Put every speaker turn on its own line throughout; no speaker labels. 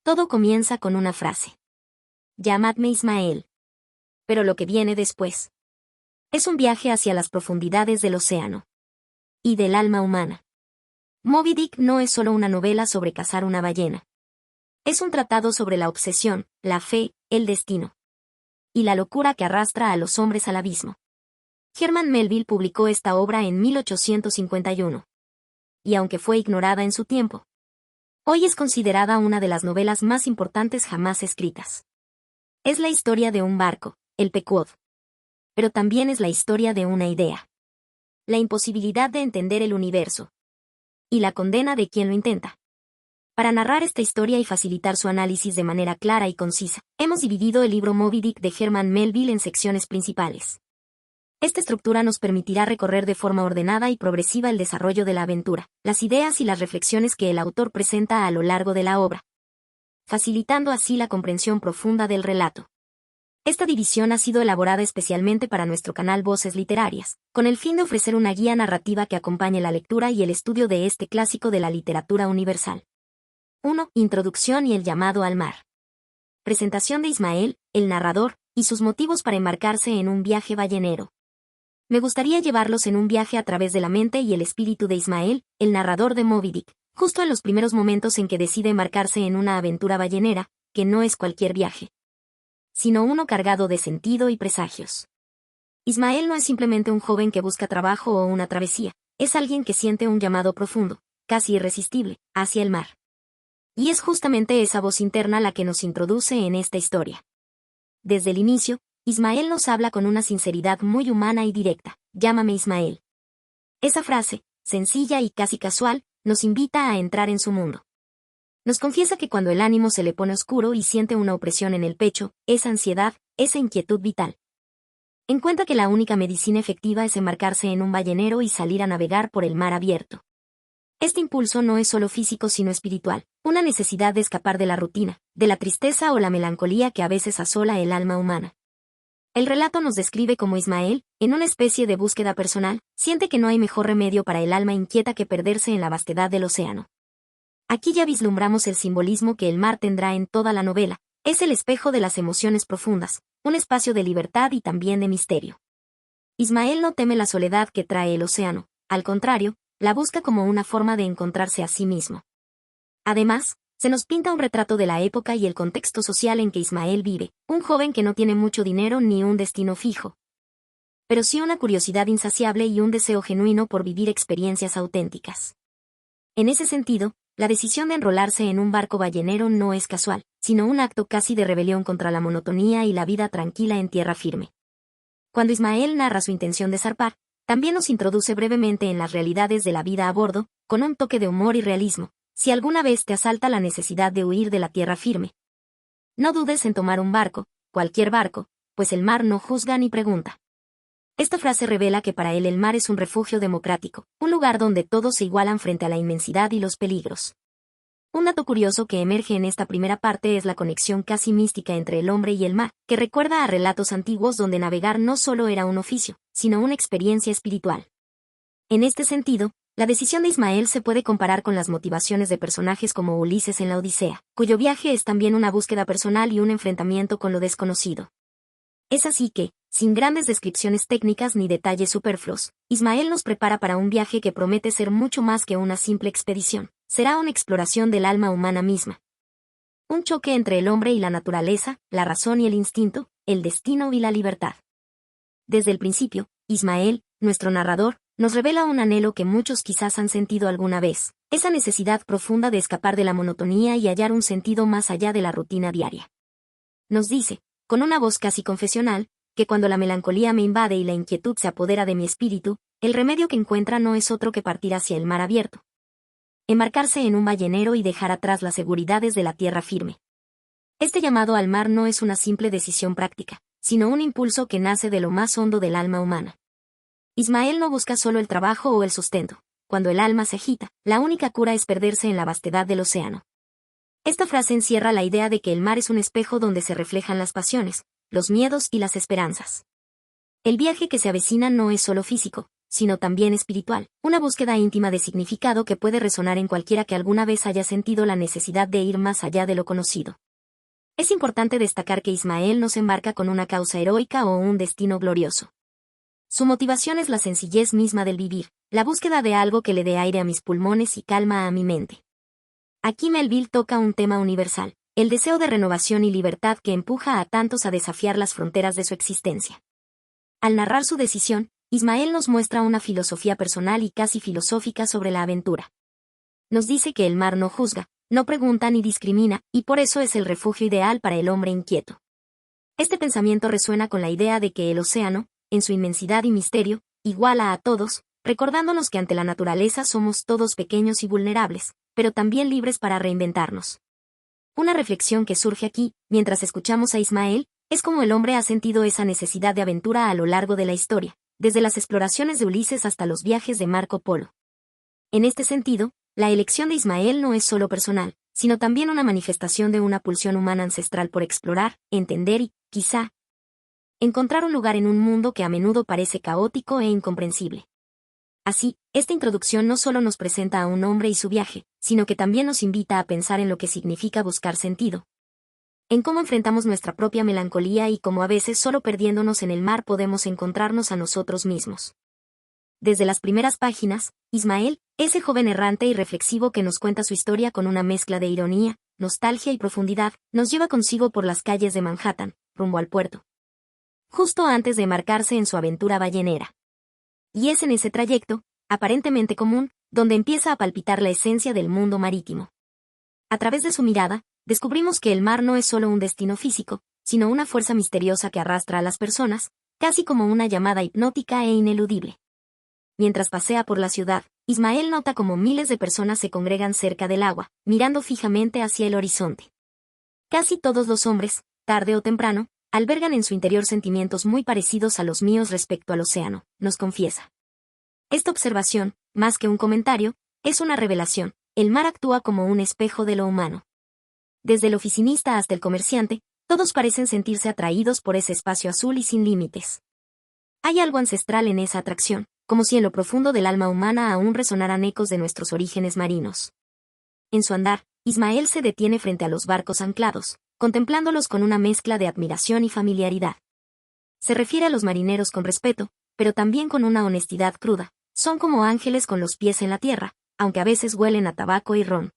Todo comienza con una frase. Llamadme Ismael. Pero lo que viene después es un viaje hacia las profundidades del océano y del alma humana. Moby Dick no es solo una novela sobre cazar una ballena. Es un tratado sobre la obsesión, la fe, el destino y la locura que arrastra a los hombres al abismo. Herman Melville publicó esta obra en 1851. Y aunque fue ignorada en su tiempo, hoy es considerada una de las novelas más importantes jamás escritas. Es la historia de un barco, el Pequod. Pero también es la historia de una idea. La imposibilidad de entender el universo. Y la condena de quien lo intenta. Para narrar esta historia y facilitar su análisis de manera clara y concisa, hemos dividido el libro Moby Dick de Herman Melville en secciones principales. Esta estructura nos permitirá recorrer de forma ordenada y progresiva el desarrollo de la aventura, las ideas y las reflexiones que el autor presenta a lo largo de la obra, facilitando así la comprensión profunda del relato. Esta división ha sido elaborada especialmente para nuestro canal Voces Literarias, con el fin de ofrecer una guía narrativa que acompañe la lectura y el estudio de este clásico de la literatura universal. 1. Introducción y el llamado al mar. Presentación de Ismael, el narrador, y sus motivos para embarcarse en un viaje ballenero. Me gustaría llevarlos en un viaje a través de la mente y el espíritu de Ismael, el narrador de Moby Dick, justo en los primeros momentos en que decide embarcarse en una aventura ballenera, que no es cualquier viaje, sino uno cargado de sentido y presagios. Ismael no es simplemente un joven que busca trabajo o una travesía, es alguien que siente un llamado profundo, casi irresistible, hacia el mar. Y es justamente esa voz interna la que nos introduce en esta historia. Desde el inicio, Ismael nos habla con una sinceridad muy humana y directa, llámame Ismael. Esa frase, sencilla y casi casual, nos invita a entrar en su mundo. Nos confiesa que cuando el ánimo se le pone oscuro y siente una opresión en el pecho, esa ansiedad, esa inquietud vital, encuentra que la única medicina efectiva es embarcarse en un ballenero y salir a navegar por el mar abierto. Este impulso no es solo físico sino espiritual, una necesidad de escapar de la rutina, de la tristeza o la melancolía que a veces asola el alma humana. El relato nos describe cómo Ismael, en una especie de búsqueda personal, siente que no hay mejor remedio para el alma inquieta que perderse en la vastedad del océano. Aquí ya vislumbramos el simbolismo que el mar tendrá en toda la novela, es el espejo de las emociones profundas, un espacio de libertad y también de misterio. Ismael no teme la soledad que trae el océano, al contrario, la busca como una forma de encontrarse a sí mismo. Además, se nos pinta un retrato de la época y el contexto social en que Ismael vive, un joven que no tiene mucho dinero ni un destino fijo, pero sí una curiosidad insaciable y un deseo genuino por vivir experiencias auténticas. En ese sentido, la decisión de enrolarse en un barco ballenero no es casual, sino un acto casi de rebelión contra la monotonía y la vida tranquila en tierra firme. Cuando Ismael narra su intención de zarpar, también nos introduce brevemente en las realidades de la vida a bordo, con un toque de humor y realismo. Si alguna vez te asalta la necesidad de huir de la tierra firme, no dudes en tomar un barco, cualquier barco, pues el mar no juzga ni pregunta. Esta frase revela que para él el mar es un refugio democrático, un lugar donde todos se igualan frente a la inmensidad y los peligros. Un dato curioso que emerge en esta primera parte es la conexión casi mística entre el hombre y el mar, que recuerda a relatos antiguos donde navegar no solo era un oficio, sino una experiencia espiritual. En este sentido, la decisión de Ismael se puede comparar con las motivaciones de personajes como Ulises en la Odisea, cuyo viaje es también una búsqueda personal y un enfrentamiento con lo desconocido. Es así que, sin grandes descripciones técnicas ni detalles superfluos, Ismael nos prepara para un viaje que promete ser mucho más que una simple expedición. Será una exploración del alma humana misma. Un choque entre el hombre y la naturaleza, la razón y el instinto, el destino y la libertad. Desde el principio, Ismael, nuestro narrador, nos revela un anhelo que muchos quizás han sentido alguna vez, esa necesidad profunda de escapar de la monotonía y hallar un sentido más allá de la rutina diaria. Nos dice, con una voz casi confesional, que cuando la melancolía me invade y la inquietud se apodera de mi espíritu, el remedio que encuentra no es otro que partir hacia el mar abierto. Embarcarse en un ballenero y dejar atrás las seguridades de la tierra firme. Este llamado al mar no es una simple decisión práctica, sino un impulso que nace de lo más hondo del alma humana. Ismael no busca solo el trabajo o el sustento. Cuando el alma se agita, la única cura es perderse en la vastedad del océano. Esta frase encierra la idea de que el mar es un espejo donde se reflejan las pasiones, los miedos y las esperanzas. El viaje que se avecina no es solo físico, sino también espiritual, una búsqueda íntima de significado que puede resonar en cualquiera que alguna vez haya sentido la necesidad de ir más allá de lo conocido. Es importante destacar que Ismael no se embarca con una causa heroica o un destino glorioso. Su motivación es la sencillez misma del vivir, la búsqueda de algo que le dé aire a mis pulmones y calma a mi mente. Aquí Melville toca un tema universal, el deseo de renovación y libertad que empuja a tantos a desafiar las fronteras de su existencia. Al narrar su decisión, Ismael nos muestra una filosofía personal y casi filosófica sobre la aventura. Nos dice que el mar no juzga, no pregunta ni discrimina, y por eso es el refugio ideal para el hombre inquieto. Este pensamiento resuena con la idea de que el océano, en su inmensidad y misterio, iguala a todos, recordándonos que ante la naturaleza somos todos pequeños y vulnerables, pero también libres para reinventarnos. Una reflexión que surge aquí, mientras escuchamos a Ismael, es cómo el hombre ha sentido esa necesidad de aventura a lo largo de la historia, desde las exploraciones de Ulises hasta los viajes de Marco Polo. En este sentido, la elección de Ismael no es solo personal, sino también una manifestación de una pulsión humana ancestral por explorar, entender y, quizá, encontrar un lugar en un mundo que a menudo parece caótico e incomprensible. Así, esta introducción no solo nos presenta a un hombre y su viaje, sino que también nos invita a pensar en lo que significa buscar sentido, en cómo enfrentamos nuestra propia melancolía y cómo a veces solo perdiéndonos en el mar podemos encontrarnos a nosotros mismos. Desde las primeras páginas, Ismael, ese joven errante y reflexivo que nos cuenta su historia con una mezcla de ironía, nostalgia y profundidad, nos lleva consigo por las calles de Manhattan, rumbo al puerto. Justo antes de embarcarse en su aventura ballenera. Y es en ese trayecto, aparentemente común, donde empieza a palpitar la esencia del mundo marítimo. A través de su mirada, descubrimos que el mar no es solo un destino físico, sino una fuerza misteriosa que arrastra a las personas, casi como una llamada hipnótica e ineludible. Mientras pasea por la ciudad, Ismael nota cómo miles de personas se congregan cerca del agua, mirando fijamente hacia el horizonte. Casi todos los hombres, tarde o temprano, albergan en su interior sentimientos muy parecidos a los míos respecto al océano, nos confiesa. Esta observación, más que un comentario, es una revelación. El mar actúa como un espejo de lo humano. Desde el oficinista hasta el comerciante, todos parecen sentirse atraídos por ese espacio azul y sin límites. Hay algo ancestral en esa atracción, como si en lo profundo del alma humana aún resonaran ecos de nuestros orígenes marinos. En su andar, Ismael se detiene frente a los barcos anclados, contemplándolos con una mezcla de admiración y familiaridad. Se refiere a los marineros con respeto, pero también con una honestidad cruda. Son como ángeles con los pies en la tierra, aunque a veces huelen a tabaco y ron.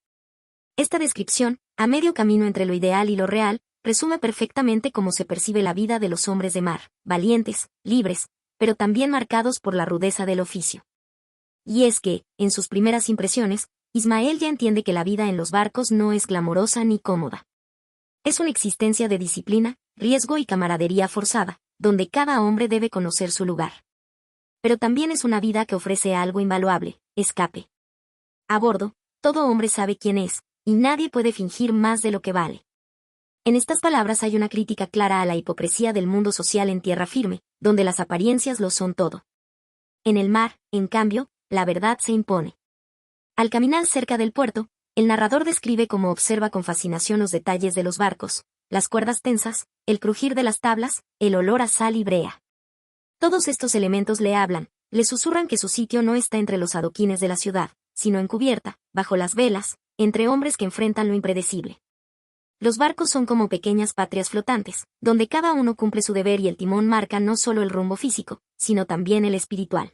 Esta descripción, a medio camino entre lo ideal y lo real, resume perfectamente cómo se percibe la vida de los hombres de mar, valientes, libres, pero también marcados por la rudeza del oficio. Y es que, en sus primeras impresiones, Ismael ya entiende que la vida en los barcos no es glamorosa ni cómoda. Es una existencia de disciplina, riesgo y camaradería forzada, donde cada hombre debe conocer su lugar. Pero también es una vida que ofrece algo invaluable, escape. A bordo, todo hombre sabe quién es, y nadie puede fingir más de lo que vale. En estas palabras hay una crítica clara a la hipocresía del mundo social en tierra firme, donde las apariencias lo son todo. En el mar, en cambio, la verdad se impone. Al caminar cerca del puerto, el narrador describe cómo observa con fascinación los detalles de los barcos, las cuerdas tensas, el crujir de las tablas, el olor a sal y brea. Todos estos elementos le hablan, le susurran que su sitio no está entre los adoquines de la ciudad, sino en cubierta, bajo las velas, entre hombres que enfrentan lo impredecible. Los barcos son como pequeñas patrias flotantes, donde cada uno cumple su deber y el timón marca no solo el rumbo físico, sino también el espiritual.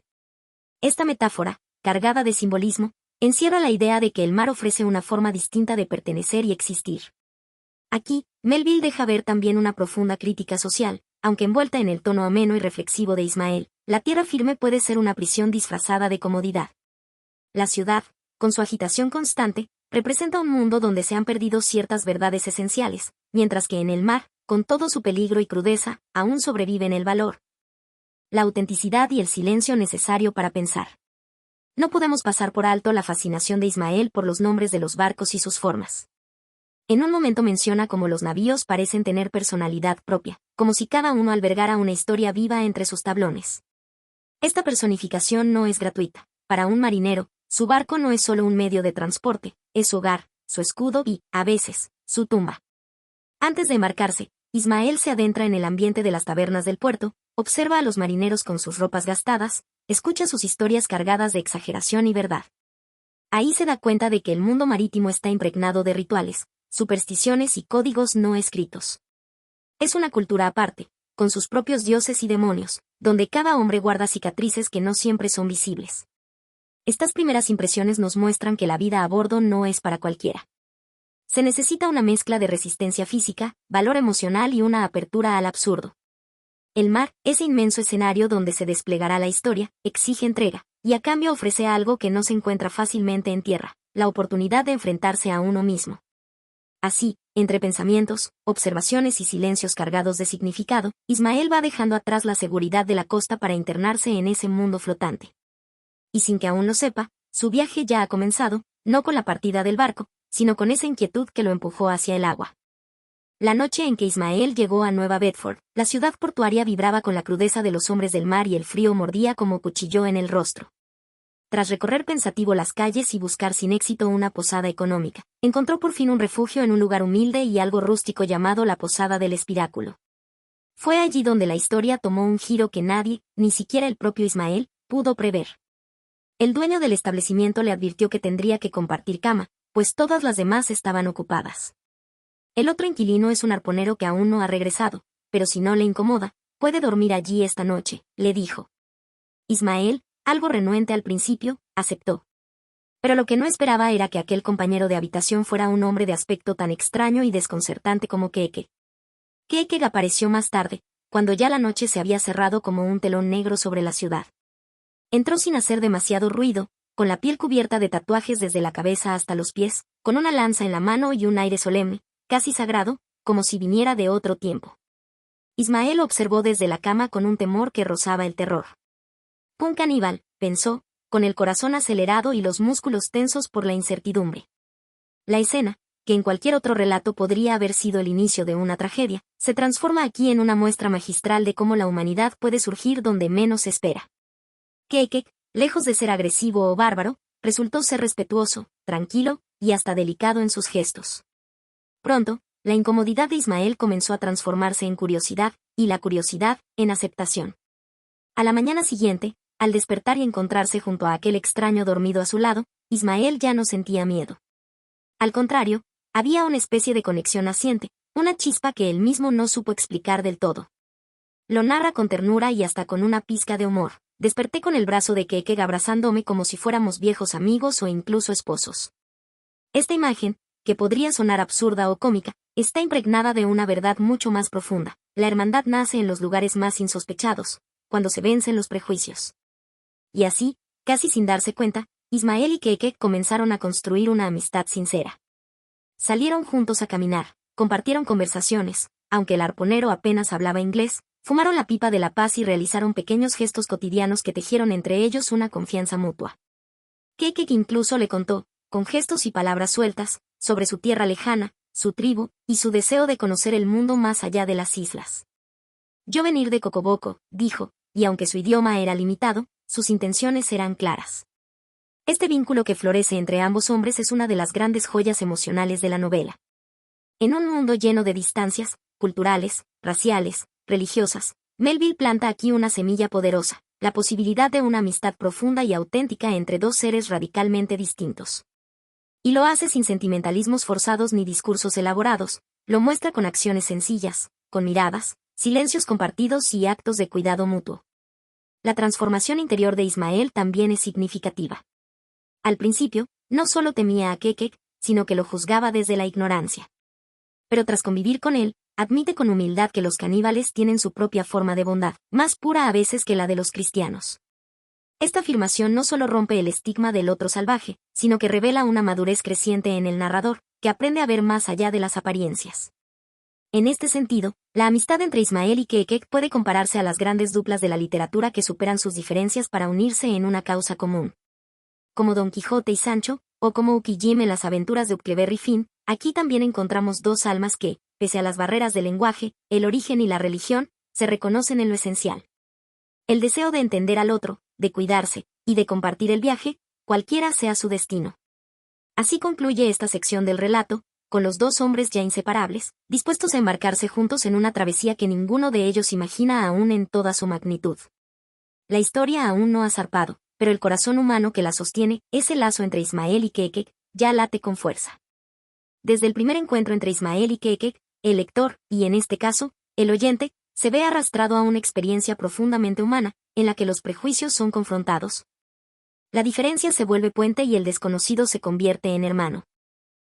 Esta metáfora, cargada de simbolismo, encierra la idea de que el mar ofrece una forma distinta de pertenecer y existir. Aquí, Melville deja ver también una profunda crítica social, aunque envuelta en el tono ameno y reflexivo de Ismael, la tierra firme puede ser una prisión disfrazada de comodidad. La ciudad, con su agitación constante, representa un mundo donde se han perdido ciertas verdades esenciales, mientras que en el mar, con todo su peligro y crudeza, aún sobreviven el valor, la autenticidad y el silencio necesario para pensar. No podemos pasar por alto la fascinación de Ismael por los nombres de los barcos y sus formas. En un momento menciona cómo los navíos parecen tener personalidad propia, como si cada uno albergara una historia viva entre sus tablones. Esta personificación no es gratuita. Para un marinero, su barco no es solo un medio de transporte, es su hogar, su escudo y, a veces, su tumba. Antes de embarcarse, Ismael se adentra en el ambiente de las tabernas del puerto, observa a los marineros con sus ropas gastadas, escucha sus historias cargadas de exageración y verdad. Ahí se da cuenta de que el mundo marítimo está impregnado de rituales, supersticiones y códigos no escritos. Es una cultura aparte, con sus propios dioses y demonios, donde cada hombre guarda cicatrices que no siempre son visibles. Estas primeras impresiones nos muestran que la vida a bordo no es para cualquiera. Se necesita una mezcla de resistencia física, valor emocional y una apertura al absurdo. El mar, ese inmenso escenario donde se desplegará la historia, exige entrega, y a cambio ofrece algo que no se encuentra fácilmente en tierra, la oportunidad de enfrentarse a uno mismo. Así, entre pensamientos, observaciones y silencios cargados de significado, Ismael va dejando atrás la seguridad de la costa para internarse en ese mundo flotante. Y sin que aún lo sepa, su viaje ya ha comenzado, no con la partida del barco, sino con esa inquietud que lo empujó hacia el agua. La noche en que Ismael llegó a Nueva Bedford, la ciudad portuaria vibraba con la crudeza de los hombres del mar y el frío mordía como cuchillo en el rostro. Tras recorrer pensativo las calles y buscar sin éxito una posada económica, encontró por fin un refugio en un lugar humilde y algo rústico llamado la Posada del Espiráculo. Fue allí donde la historia tomó un giro que nadie, ni siquiera el propio Ismael, pudo prever. El dueño del establecimiento le advirtió que tendría que compartir cama, pues todas las demás estaban ocupadas. El otro inquilino es un arponero que aún no ha regresado, pero si no le incomoda, puede dormir allí esta noche, le dijo. Ismael, algo renuente al principio, aceptó. Pero lo que no esperaba era que aquel compañero de habitación fuera un hombre de aspecto tan extraño y desconcertante como Keeke. Keeke apareció más tarde, cuando ya la noche se había cerrado como un telón negro sobre la ciudad. Entró sin hacer demasiado ruido, con la piel cubierta de tatuajes desde la cabeza hasta los pies, con una lanza en la mano y un aire solemne, casi sagrado, como si viniera de otro tiempo. Ismael observó desde la cama con un temor que rozaba el terror. Un caníbal, pensó, con el corazón acelerado y los músculos tensos por la incertidumbre. La escena, que en cualquier otro relato podría haber sido el inicio de una tragedia, se transforma aquí en una muestra magistral de cómo la humanidad puede surgir donde menos se espera. Keeke, lejos de ser agresivo o bárbaro, resultó ser respetuoso, tranquilo y hasta delicado en sus gestos. Pronto, la incomodidad de Ismael comenzó a transformarse en curiosidad, y la curiosidad, en aceptación. A la mañana siguiente, al despertar y encontrarse junto a aquel extraño dormido a su lado, Ismael ya no sentía miedo. Al contrario, había una especie de conexión naciente, una chispa que él mismo no supo explicar del todo. Lo narra con ternura y hasta con una pizca de humor. Desperté con el brazo de Keeke abrazándome como si fuéramos viejos amigos o incluso esposos. Esta imagen, que podría sonar absurda o cómica, está impregnada de una verdad mucho más profunda. La hermandad nace en los lugares más insospechados, cuando se vencen los prejuicios. Y así, casi sin darse cuenta, Ismael y Keeke comenzaron a construir una amistad sincera. Salieron juntos a caminar, compartieron conversaciones, aunque el arponero apenas hablaba inglés, fumaron la pipa de la paz y realizaron pequeños gestos cotidianos que tejieron entre ellos una confianza mutua. Keeke incluso le contó, con gestos y palabras sueltas, sobre su tierra lejana, su tribu, y su deseo de conocer el mundo más allá de las islas. Yo venir de Cocoboko, dijo, y aunque su idioma era limitado, sus intenciones eran claras. Este vínculo que florece entre ambos hombres es una de las grandes joyas emocionales de la novela. En un mundo lleno de distancias, culturales, raciales, religiosas, Melville planta aquí una semilla poderosa, la posibilidad de una amistad profunda y auténtica entre dos seres radicalmente distintos. Y lo hace sin sentimentalismos forzados ni discursos elaborados, lo muestra con acciones sencillas, con miradas, silencios compartidos y actos de cuidado mutuo. La transformación interior de Ismael también es significativa. Al principio, no solo temía a Keeke, sino que lo juzgaba desde la ignorancia. Pero tras convivir con él, admite con humildad que los caníbales tienen su propia forma de bondad, más pura a veces que la de los cristianos. Esta afirmación no solo rompe el estigma del otro salvaje, sino que revela una madurez creciente en el narrador, que aprende a ver más allá de las apariencias. En este sentido, la amistad entre Ismael y Keeke puede compararse a las grandes duplas de la literatura que superan sus diferencias para unirse en una causa común. Como Don Quijote y Sancho, o como Uki Jim en las aventuras de Huckleberry Finn, aquí también encontramos dos almas que, pese a las barreras del lenguaje, el origen y la religión, se reconocen en lo esencial. El deseo de entender al otro, de cuidarse, y de compartir el viaje, cualquiera sea su destino. Así concluye esta sección del relato, con los dos hombres ya inseparables, dispuestos a embarcarse juntos en una travesía que ninguno de ellos imagina aún en toda su magnitud. La historia aún no ha zarpado, pero el corazón humano que la sostiene, ese lazo entre Ismael y Kekek, ya late con fuerza. Desde el primer encuentro entre Ismael y Kekek, el lector, y en este caso, el oyente, se ve arrastrado a una experiencia profundamente humana, en la que los prejuicios son confrontados. La diferencia se vuelve puente y el desconocido se convierte en hermano.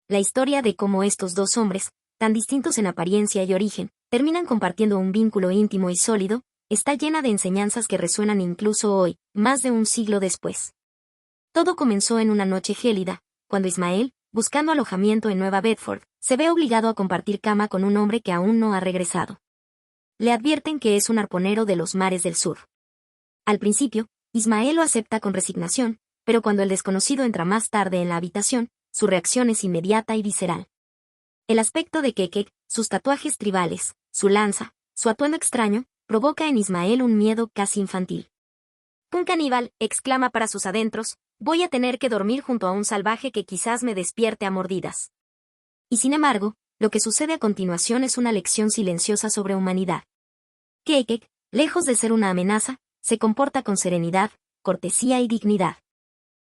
La historia de cómo estos dos hombres, tan distintos en apariencia y origen, terminan compartiendo un vínculo íntimo y sólido, está llena de enseñanzas que resuenan incluso hoy, más de un siglo después. Todo comenzó en una noche gélida, cuando Ismael, buscando alojamiento en Nueva Bedford, se ve obligado a compartir cama con un hombre que aún no ha regresado. Le advierten que es un arponero de los mares del sur. Al principio, Ismael lo acepta con resignación, pero cuando el desconocido entra más tarde en la habitación, su reacción es inmediata y visceral. El aspecto de Kekek, sus tatuajes tribales, su lanza, su atuendo extraño, provoca en Ismael un miedo casi infantil. Un caníbal, exclama para sus adentros, voy a tener que dormir junto a un salvaje que quizás me despierte a mordidas. Y sin embargo, lo que sucede a continuación es una lección silenciosa sobre humanidad. Kekek, lejos de ser una amenaza, se comporta con serenidad, cortesía y dignidad.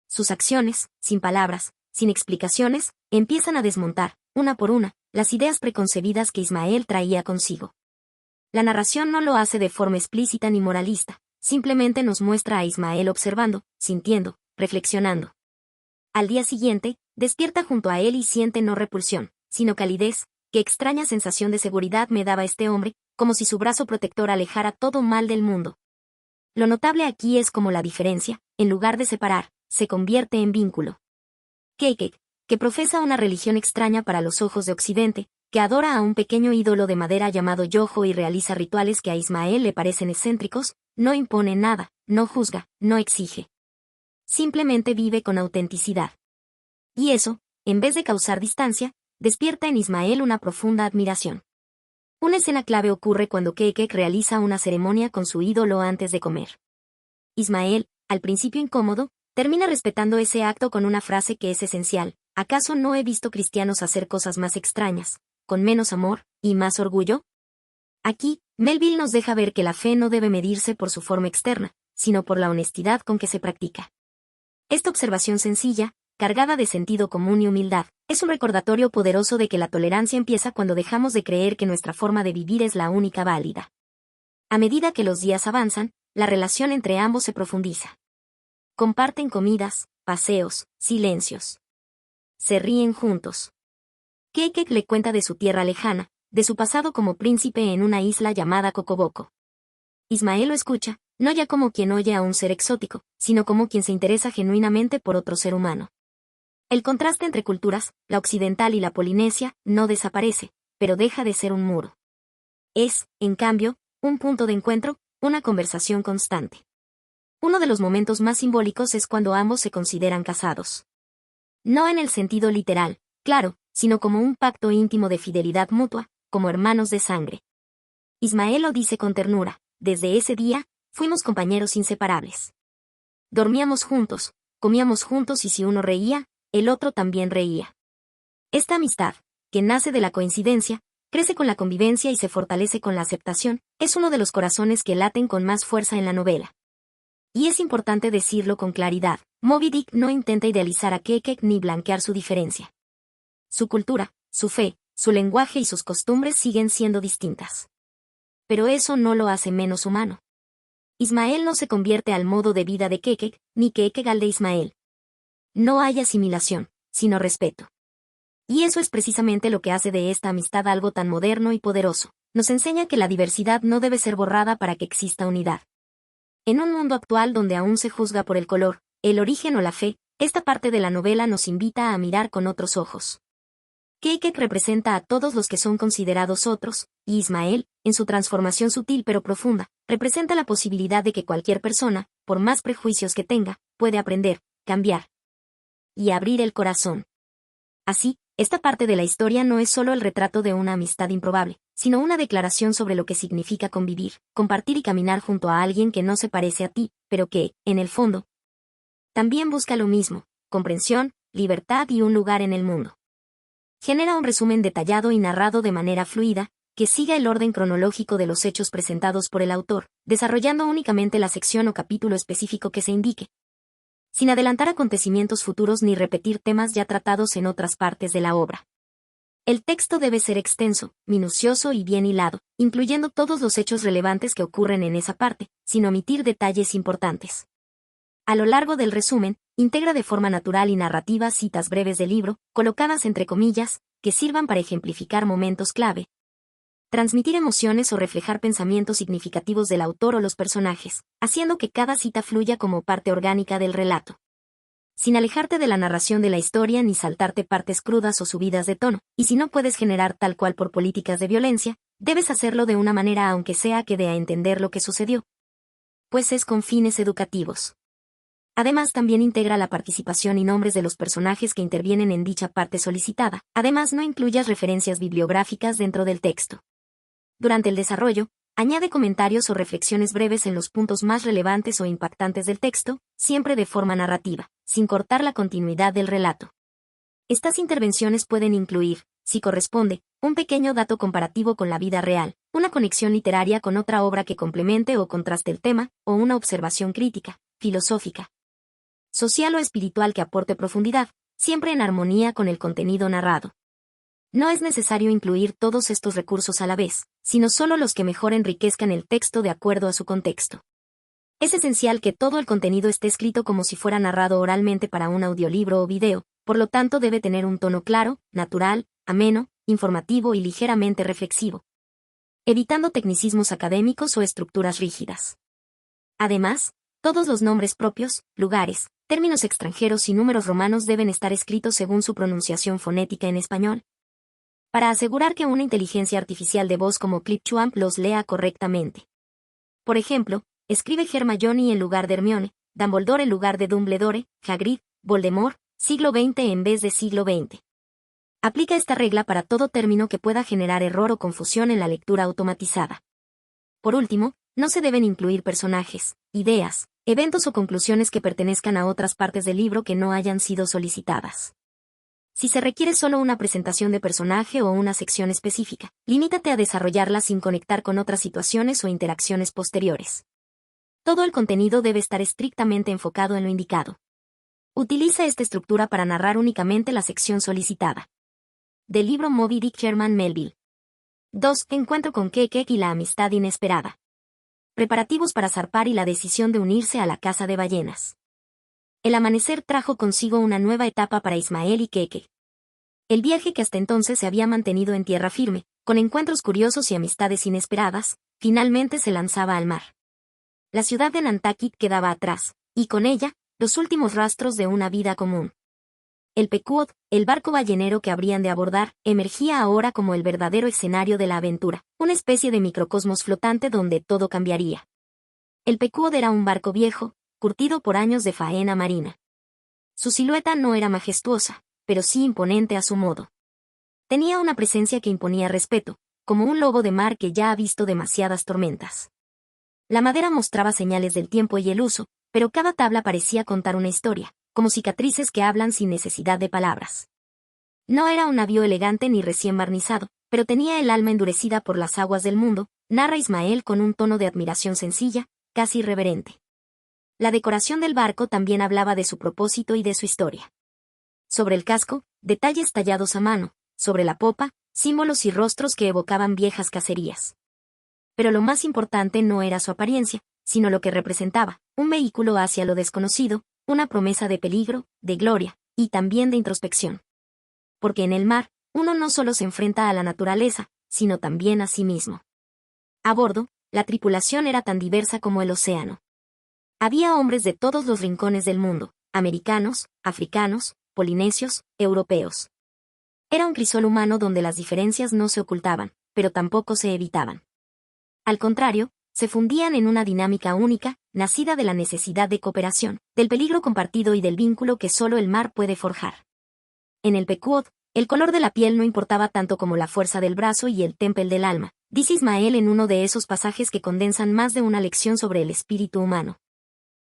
Sus acciones, sin palabras, sin explicaciones, empiezan a desmontar, una por una, las ideas preconcebidas que Ismael traía consigo. La narración no lo hace de forma explícita ni moralista, simplemente nos muestra a Ismael observando, sintiendo, reflexionando. Al día siguiente, despierta junto a él y siente no repulsión, sino calidez. Qué extraña sensación de seguridad me daba este hombre, como si su brazo protector alejara todo mal del mundo. Lo notable aquí es cómo la diferencia, en lugar de separar, se convierte en vínculo. Kekek, que profesa una religión extraña para los ojos de Occidente, que adora a un pequeño ídolo de madera llamado Yoho y realiza rituales que a Ismael le parecen excéntricos, no impone nada, no juzga, no exige. Simplemente vive con autenticidad. Y eso, en vez de causar distancia, despierta en Ismael una profunda admiración. Una escena clave ocurre cuando Kekek realiza una ceremonia con su ídolo antes de comer. Ismael, al principio incómodo, termina respetando ese acto con una frase que es esencial: ¿acaso no he visto cristianos hacer cosas más extrañas, con menos amor, y más orgullo? Aquí, Melville nos deja ver que la fe no debe medirse por su forma externa, sino por la honestidad con que se practica. Esta observación sencilla, cargada de sentido común y humildad, es un recordatorio poderoso de que la tolerancia empieza cuando dejamos de creer que nuestra forma de vivir es la única válida. A medida que los días avanzan, la relación entre ambos se profundiza. Comparten comidas, paseos, silencios. Se ríen juntos. Kekek le cuenta de su tierra lejana, de su pasado como príncipe en una isla llamada Cocoboko. Ismael lo escucha, no ya como quien oye a un ser exótico, sino como quien se interesa genuinamente por otro ser humano. El contraste entre culturas, la occidental y la polinesia, no desaparece, pero deja de ser un muro. Es, en cambio, un punto de encuentro, una conversación constante. Uno de los momentos más simbólicos es cuando ambos se consideran casados. No en el sentido literal, claro, sino como un pacto íntimo de fidelidad mutua, como hermanos de sangre. Ismael lo dice con ternura: desde ese día, fuimos compañeros inseparables. Dormíamos juntos, comíamos juntos y si uno reía, el otro también reía. Esta amistad, que nace de la coincidencia, crece con la convivencia y se fortalece con la aceptación, es uno de los corazones que laten con más fuerza en la novela. Y es importante decirlo con claridad, Moby Dick no intenta idealizar a Kekek ni blanquear su diferencia. Su cultura, su fe, su lenguaje y sus costumbres siguen siendo distintas. Pero eso no lo hace menos humano. Ismael no se convierte al modo de vida de Kekek, ni Kekek al de Ismael. No hay asimilación, sino respeto. Y eso es precisamente lo que hace de esta amistad algo tan moderno y poderoso. Nos enseña que la diversidad no debe ser borrada para que exista unidad. En un mundo actual donde aún se juzga por el color, el origen o la fe, esta parte de la novela nos invita a mirar con otros ojos. Kekek representa a todos los que son considerados otros, y Ismael, en su transformación sutil pero profunda, representa la posibilidad de que cualquier persona, por más prejuicios que tenga, puede aprender, cambiar y abrir el corazón. Así, esta parte de la historia no es solo el retrato de una amistad improbable, sino una declaración sobre lo que significa convivir, compartir y caminar junto a alguien que no se parece a ti, pero que, en el fondo, también busca lo mismo: comprensión, libertad y un lugar en el mundo. Genera un resumen detallado y narrado de manera fluida, que siga el orden cronológico de los hechos presentados por el autor, desarrollando únicamente la sección o capítulo específico que se indique, sin adelantar acontecimientos futuros ni repetir temas ya tratados en otras partes de la obra. El texto debe ser extenso, minucioso y bien hilado, incluyendo todos los hechos relevantes que ocurren en esa parte, sin omitir detalles importantes. A lo largo del resumen, integra de forma natural y narrativa citas breves del libro, colocadas entre comillas, que sirvan para ejemplificar momentos clave, transmitir emociones o reflejar pensamientos significativos del autor o los personajes, haciendo que cada cita fluya como parte orgánica del relato, sin alejarte de la narración de la historia ni saltarte partes crudas o subidas de tono, y si no puedes generar tal cual por políticas de violencia, debes hacerlo de una manera aunque sea que dé a entender lo que sucedió, pues es con fines educativos. Además también integra la participación y nombres de los personajes que intervienen en dicha parte solicitada. Además no incluyas referencias bibliográficas dentro del texto. Durante el desarrollo, añade comentarios o reflexiones breves en los puntos más relevantes o impactantes del texto, siempre de forma narrativa, sin cortar la continuidad del relato. Estas intervenciones pueden incluir, si corresponde, un pequeño dato comparativo con la vida real, una conexión literaria con otra obra que complemente o contraste el tema, o una observación crítica, filosófica, social o espiritual que aporte profundidad, siempre en armonía con el contenido narrado. No es necesario incluir todos estos recursos a la vez, sino solo los que mejor enriquezcan el texto de acuerdo a su contexto. Es esencial que todo el contenido esté escrito como si fuera narrado oralmente para un audiolibro o video, por lo tanto debe tener un tono claro, natural, ameno, informativo y ligeramente reflexivo, evitando tecnicismos académicos o estructuras rígidas. Además, todos los nombres propios, lugares, términos extranjeros y números romanos deben estar escritos según su pronunciación fonética en español, para asegurar que una inteligencia artificial de voz como Clipchamp los lea correctamente. Por ejemplo, escribe Hermione en lugar de Hermione, Dumbledore en lugar de Dumbledore, Hagrid, Voldemort, siglo XX en vez de siglo XX. Aplica esta regla para todo término que pueda generar error o confusión en la lectura automatizada. Por último, no se deben incluir personajes, ideas, eventos o conclusiones que pertenezcan a otras partes del libro que no hayan sido solicitadas. Si se requiere solo una presentación de personaje o una sección específica, limítate a desarrollarla sin conectar con otras situaciones o interacciones posteriores. Todo el contenido debe estar estrictamente enfocado en lo indicado. Utiliza esta estructura para narrar únicamente la sección solicitada. Del libro Moby Dick, Herman Melville. 2. Encuentro con Kekek y la amistad inesperada. Preparativos para zarpar y la decisión de unirse a la caza de ballenas. El amanecer trajo consigo una nueva etapa para Ismael y Keke. El viaje que hasta entonces se había mantenido en tierra firme, con encuentros curiosos y amistades inesperadas, finalmente se lanzaba al mar. La ciudad de Nantucket quedaba atrás, y con ella, los últimos rastros de una vida común. El Pequod, el barco ballenero que habrían de abordar, emergía ahora como el verdadero escenario de la aventura, una especie de microcosmos flotante donde todo cambiaría. El Pequod era un barco viejo, curtido por años de faena marina. Su silueta no era majestuosa, pero sí imponente a su modo. Tenía una presencia que imponía respeto, como un lobo de mar que ya ha visto demasiadas tormentas. La madera mostraba señales del tiempo y el uso, pero cada tabla parecía contar una historia, como cicatrices que hablan sin necesidad de palabras. No era un navío elegante ni recién barnizado, pero tenía el alma endurecida por las aguas del mundo, narra Ismael con un tono de admiración sencilla, casi irreverente. La decoración del barco también hablaba de su propósito y de su historia. Sobre el casco, detalles tallados a mano, sobre la popa, símbolos y rostros que evocaban viejas cacerías. Pero lo más importante no era su apariencia, sino lo que representaba, un vehículo hacia lo desconocido, una promesa de peligro, de gloria, y también de introspección. Porque en el mar, uno no solo se enfrenta a la naturaleza, sino también a sí mismo. A bordo, la tripulación era tan diversa como el océano. Había hombres de todos los rincones del mundo, americanos, africanos, polinesios, europeos. Era un crisol humano donde las diferencias no se ocultaban, pero tampoco se evitaban. Al contrario, se fundían en una dinámica única, nacida de la necesidad de cooperación, del peligro compartido y del vínculo que solo el mar puede forjar. En el Pequod, el color de la piel no importaba tanto como la fuerza del brazo y el temple del alma, dice Ismael en uno de esos pasajes que condensan más de una lección sobre el espíritu humano.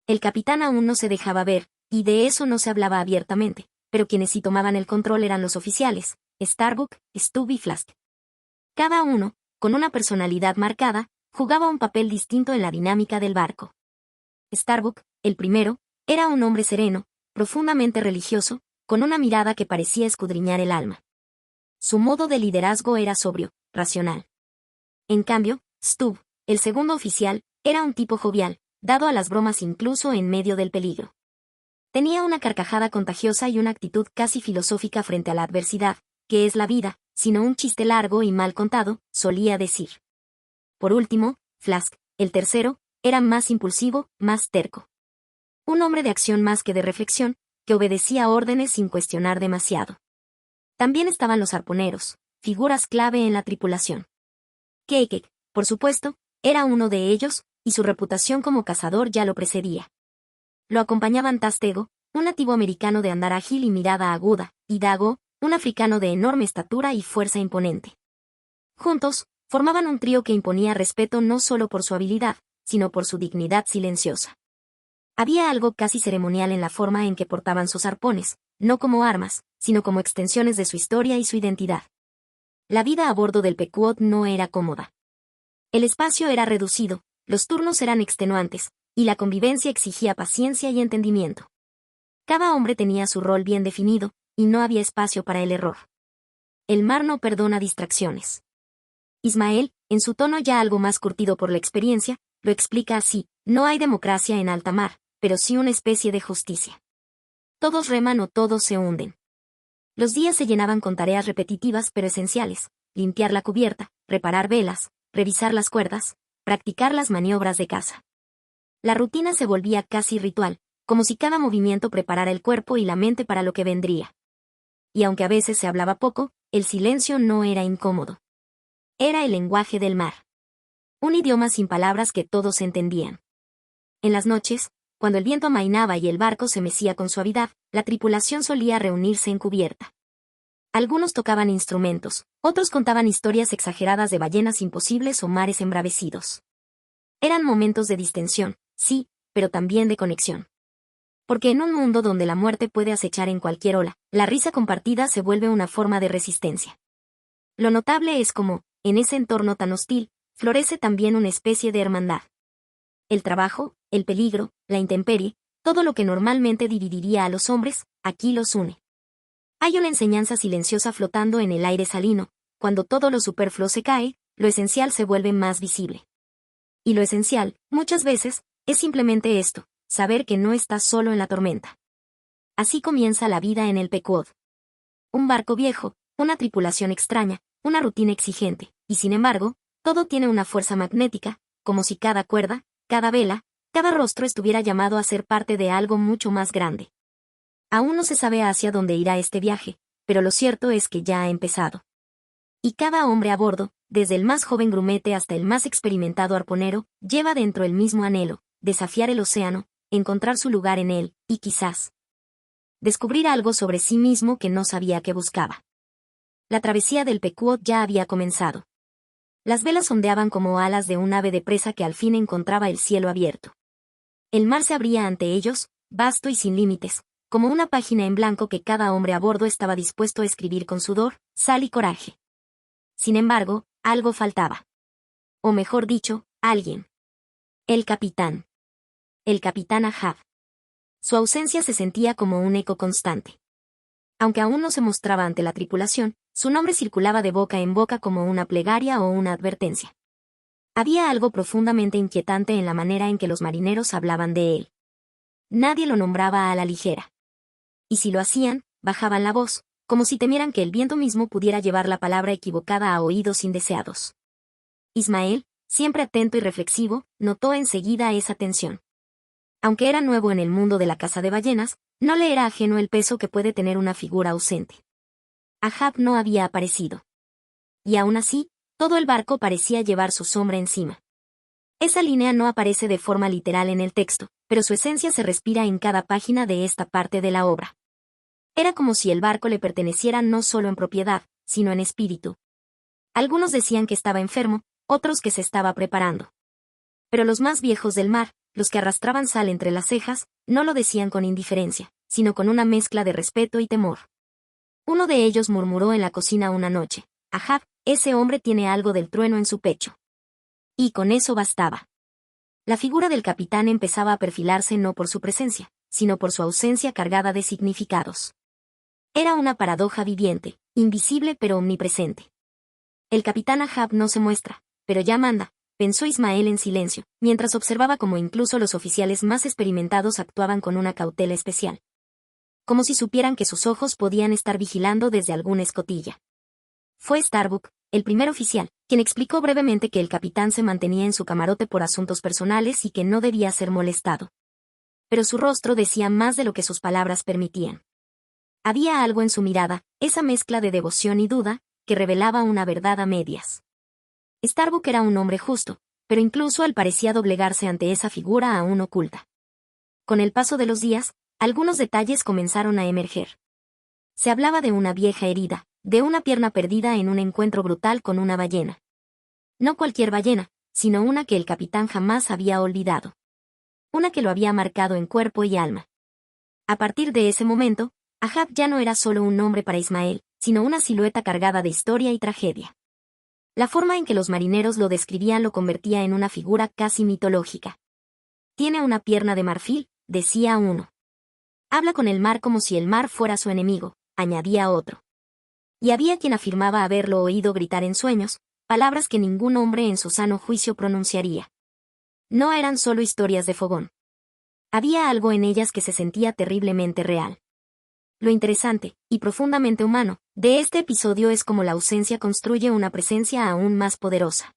El capitán aún no se dejaba ver, y de eso no se hablaba abiertamente, pero quienes sí tomaban el control eran los oficiales, Starbuck, Stubb y Flask. Cada uno, con una personalidad marcada, jugaba un papel distinto en la dinámica del barco. Starbuck, el primero, era un hombre sereno, profundamente religioso, con una mirada que parecía escudriñar el alma. Su modo de liderazgo era sobrio, racional. En cambio, Stubb, el segundo oficial, era un tipo jovial, dado a las bromas incluso en medio del peligro. Tenía una carcajada contagiosa y una actitud casi filosófica frente a la adversidad, que es la vida, sino un chiste largo y mal contado, solía decir. Por último, Flask, el tercero, era más impulsivo, más terco. Un hombre de acción más que de reflexión, que obedecía órdenes sin cuestionar demasiado. También estaban los arponeros, figuras clave en la tripulación. Keikek, por supuesto, era uno de ellos, y su reputación como cazador ya lo precedía. Lo acompañaban Tastego, un nativo americano de andar ágil y mirada aguda, y Dago, un africano de enorme estatura y fuerza imponente. Juntos, formaban un trío que imponía respeto no solo por su habilidad, sino por su dignidad silenciosa. Había algo casi ceremonial en la forma en que portaban sus arpones, no como armas, sino como extensiones de su historia y su identidad. La vida a bordo del Pequod no era cómoda. El espacio era reducido, los turnos eran extenuantes, y la convivencia exigía paciencia y entendimiento. Cada hombre tenía su rol bien definido, y no había espacio para el error. El mar no perdona distracciones. Ismael, en su tono ya algo más curtido por la experiencia, lo explica así: no hay democracia en alta mar, pero sí una especie de justicia. Todos reman o todos se hunden. Los días se llenaban con tareas repetitivas pero esenciales: limpiar la cubierta, reparar velas, revisar las cuerdas, practicar las maniobras de caza. La rutina se volvía casi ritual, como si cada movimiento preparara el cuerpo y la mente para lo que vendría. Y aunque a veces se hablaba poco, el silencio no era incómodo. Era el lenguaje del mar. Un idioma sin palabras que todos entendían. En las noches, cuando el viento amainaba y el barco se mecía con suavidad, la tripulación solía reunirse en cubierta. Algunos tocaban instrumentos, otros contaban historias exageradas de ballenas imposibles o mares embravecidos. Eran momentos de distensión, sí, pero también de conexión. Porque en un mundo donde la muerte puede acechar en cualquier ola, la risa compartida se vuelve una forma de resistencia. Lo notable es cómo, en ese entorno tan hostil, florece también una especie de hermandad. El trabajo, el peligro, la intemperie, todo lo que normalmente dividiría a los hombres, aquí los une. Hay una enseñanza silenciosa flotando en el aire salino: cuando todo lo superfluo se cae, lo esencial se vuelve más visible. Y lo esencial, muchas veces, es simplemente esto: saber que no estás solo en la tormenta. Así comienza la vida en el Pequod. Un barco viejo, una tripulación extraña, una rutina exigente, y sin embargo, todo tiene una fuerza magnética, como si cada cuerda, cada vela, cada rostro estuviera llamado a ser parte de algo mucho más grande. Aún no se sabe hacia dónde irá este viaje, pero lo cierto es que ya ha empezado. Y cada hombre a bordo, desde el más joven grumete hasta el más experimentado arponero, lleva dentro el mismo anhelo: desafiar el océano, encontrar su lugar en él, y quizás descubrir algo sobre sí mismo que no sabía que buscaba. La travesía del Pequod ya había comenzado. Las velas ondeaban como alas de un ave de presa que al fin encontraba el cielo abierto. El mar se abría ante ellos, vasto y sin límites, como una página en blanco que cada hombre a bordo estaba dispuesto a escribir con sudor, sal y coraje. Sin embargo, algo faltaba. O mejor dicho, alguien. El capitán. El capitán Ahab. Su ausencia se sentía como un eco constante. Aunque aún no se mostraba ante la tripulación, su nombre circulaba de boca en boca como una plegaria o una advertencia. Había algo profundamente inquietante en la manera en que los marineros hablaban de él. Nadie lo nombraba a la ligera. Y si lo hacían, bajaban la voz, como si temieran que el viento mismo pudiera llevar la palabra equivocada a oídos indeseados. Ismael, siempre atento y reflexivo, notó enseguida esa tensión. Aunque era nuevo en el mundo de la caza de ballenas, no le era ajeno el peso que puede tener una figura ausente. Ahab no había aparecido. Y aún así, todo el barco parecía llevar su sombra encima. Esa línea no aparece de forma literal en el texto, pero su esencia se respira en cada página de esta parte de la obra. Era como si el barco le perteneciera no solo en propiedad, sino en espíritu. Algunos decían que estaba enfermo, otros que se estaba preparando. Pero los más viejos del mar, los que arrastraban sal entre las cejas, no lo decían con indiferencia, sino con una mezcla de respeto y temor. Uno de ellos murmuró en la cocina una noche: Ahab, ese hombre tiene algo del trueno en su pecho. Y con eso bastaba. La figura del capitán empezaba a perfilarse no por su presencia, sino por su ausencia cargada de significados. Era una paradoja viviente, invisible pero omnipresente. El capitán Ahab no se muestra, pero ya manda, pensó Ismael en silencio, mientras observaba cómo incluso los oficiales más experimentados actuaban con una cautela especial. Como si supieran que sus ojos podían estar vigilando desde alguna escotilla. Fue Starbuck, el primer oficial, quien explicó brevemente que el capitán se mantenía en su camarote por asuntos personales y que no debía ser molestado. Pero su rostro decía más de lo que sus palabras permitían. Había algo en su mirada, esa mezcla de devoción y duda, que revelaba una verdad a medias. Starbuck era un hombre justo, pero incluso él parecía doblegarse ante esa figura aún oculta. Con el paso de los días, algunos detalles comenzaron a emerger. Se hablaba de una vieja herida, de una pierna perdida en un encuentro brutal con una ballena. No cualquier ballena, sino una que el capitán jamás había olvidado. Una que lo había marcado en cuerpo y alma. A partir de ese momento, Ahab ya no era solo un nombre para Ismael, sino una silueta cargada de historia y tragedia. La forma en que los marineros lo describían lo convertía en una figura casi mitológica. Tiene una pierna de marfil, decía uno. Habla con el mar como si el mar fuera su enemigo, añadía otro. Y había quien afirmaba haberlo oído gritar en sueños, palabras que ningún hombre en su sano juicio pronunciaría. No eran solo historias de fogón. Había algo en ellas que se sentía terriblemente real. Lo interesante, y profundamente humano, de este episodio es cómo la ausencia construye una presencia aún más poderosa.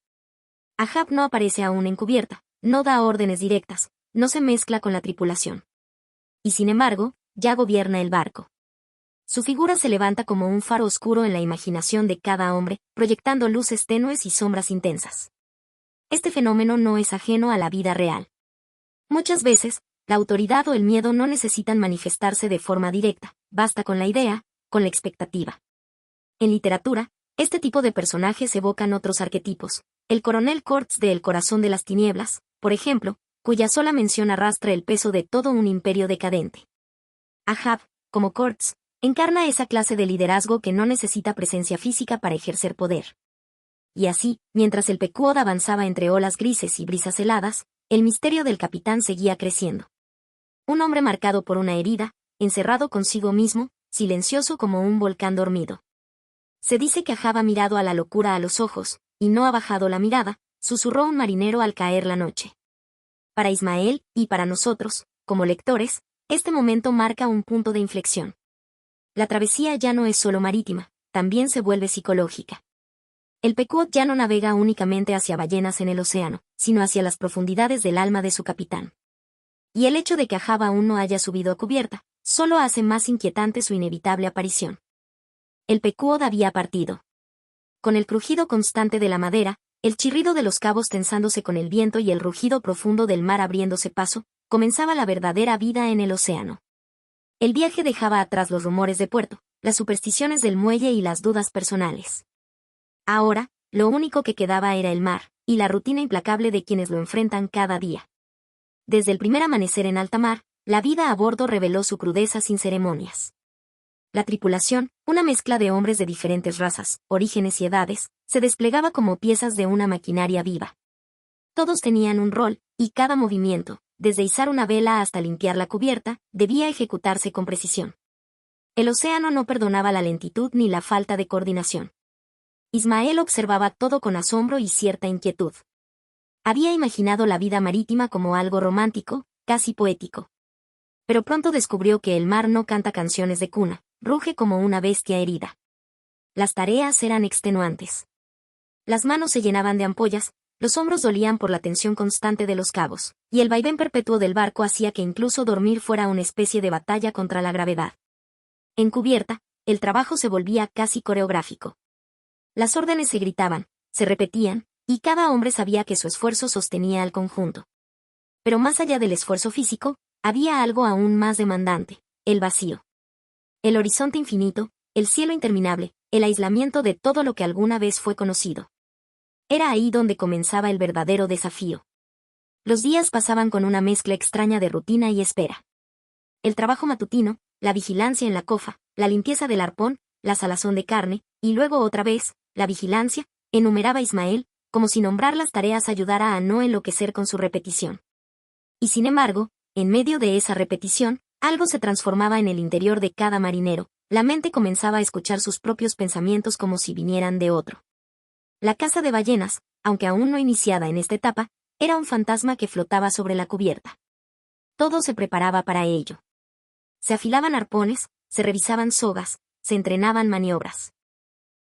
Ahab no aparece aún encubierta, no da órdenes directas, no se mezcla con la tripulación. Y sin embargo, ya gobierna el barco. Su figura se levanta como un faro oscuro en la imaginación de cada hombre, proyectando luces tenues y sombras intensas. Este fenómeno no es ajeno a la vida real. Muchas veces, la autoridad o el miedo no necesitan manifestarse de forma directa, basta con la idea, con la expectativa. En literatura, este tipo de personajes evocan otros arquetipos. El coronel Kurtz de El corazón de las tinieblas, por ejemplo, cuya sola mención arrastra el peso de todo un imperio decadente. Ahab, como Kurtz, encarna esa clase de liderazgo que no necesita presencia física para ejercer poder. Y así, mientras el Pequod avanzaba entre olas grises y brisas heladas, el misterio del capitán seguía creciendo. Un hombre marcado por una herida, encerrado consigo mismo, silencioso como un volcán dormido. Se dice que Ahab ha mirado a la locura a los ojos, y no ha bajado la mirada, susurró un marinero al caer la noche. Para Ismael, y para nosotros, como lectores, este momento marca un punto de inflexión. La travesía ya no es solo marítima, también se vuelve psicológica. El Pequod ya no navega únicamente hacia ballenas en el océano, sino hacia las profundidades del alma de su capitán. Y el hecho de que Ahab aún no haya subido a cubierta, solo hace más inquietante su inevitable aparición. El Pequod había partido. Con el crujido constante de la madera, el chirrido de los cabos tensándose con el viento y el rugido profundo del mar abriéndose paso, comenzaba la verdadera vida en el océano. El viaje dejaba atrás los rumores de puerto, las supersticiones del muelle y las dudas personales. Ahora, lo único que quedaba era el mar, y la rutina implacable de quienes lo enfrentan cada día. Desde el primer amanecer en alta mar, la vida a bordo reveló su crudeza sin ceremonias. La tripulación, una mezcla de hombres de diferentes razas, orígenes y edades, se desplegaba como piezas de una maquinaria viva. Todos tenían un rol, y cada movimiento, desde izar una vela hasta limpiar la cubierta, debía ejecutarse con precisión. El océano no perdonaba la lentitud ni la falta de coordinación. Ismael observaba todo con asombro y cierta inquietud. Había imaginado la vida marítima como algo romántico, casi poético. Pero pronto descubrió que el mar no canta canciones de cuna, ruge como una bestia herida. Las tareas eran extenuantes. Las manos se llenaban de ampollas, los hombros dolían por la tensión constante de los cabos, y el vaivén perpetuo del barco hacía que incluso dormir fuera una especie de batalla contra la gravedad. En cubierta, el trabajo se volvía casi coreográfico. Las órdenes se gritaban, se repetían, y cada hombre sabía que su esfuerzo sostenía al conjunto. Pero más allá del esfuerzo físico, había algo aún más demandante, el vacío. El horizonte infinito, el cielo interminable, el aislamiento de todo lo que alguna vez fue conocido. Era ahí donde comenzaba el verdadero desafío. Los días pasaban con una mezcla extraña de rutina y espera. El trabajo matutino, la vigilancia en la cofa, la limpieza del arpón, la salazón de carne, y luego otra vez, la vigilancia, enumeraba Ismael, como si nombrar las tareas ayudara a no enloquecer con su repetición. Y sin embargo, en medio de esa repetición, algo se transformaba en el interior de cada marinero, la mente comenzaba a escuchar sus propios pensamientos como si vinieran de otro. La caza de ballenas, aunque aún no iniciada en esta etapa, era un fantasma que flotaba sobre la cubierta. Todo se preparaba para ello. Se afilaban arpones, se revisaban sogas, se entrenaban maniobras.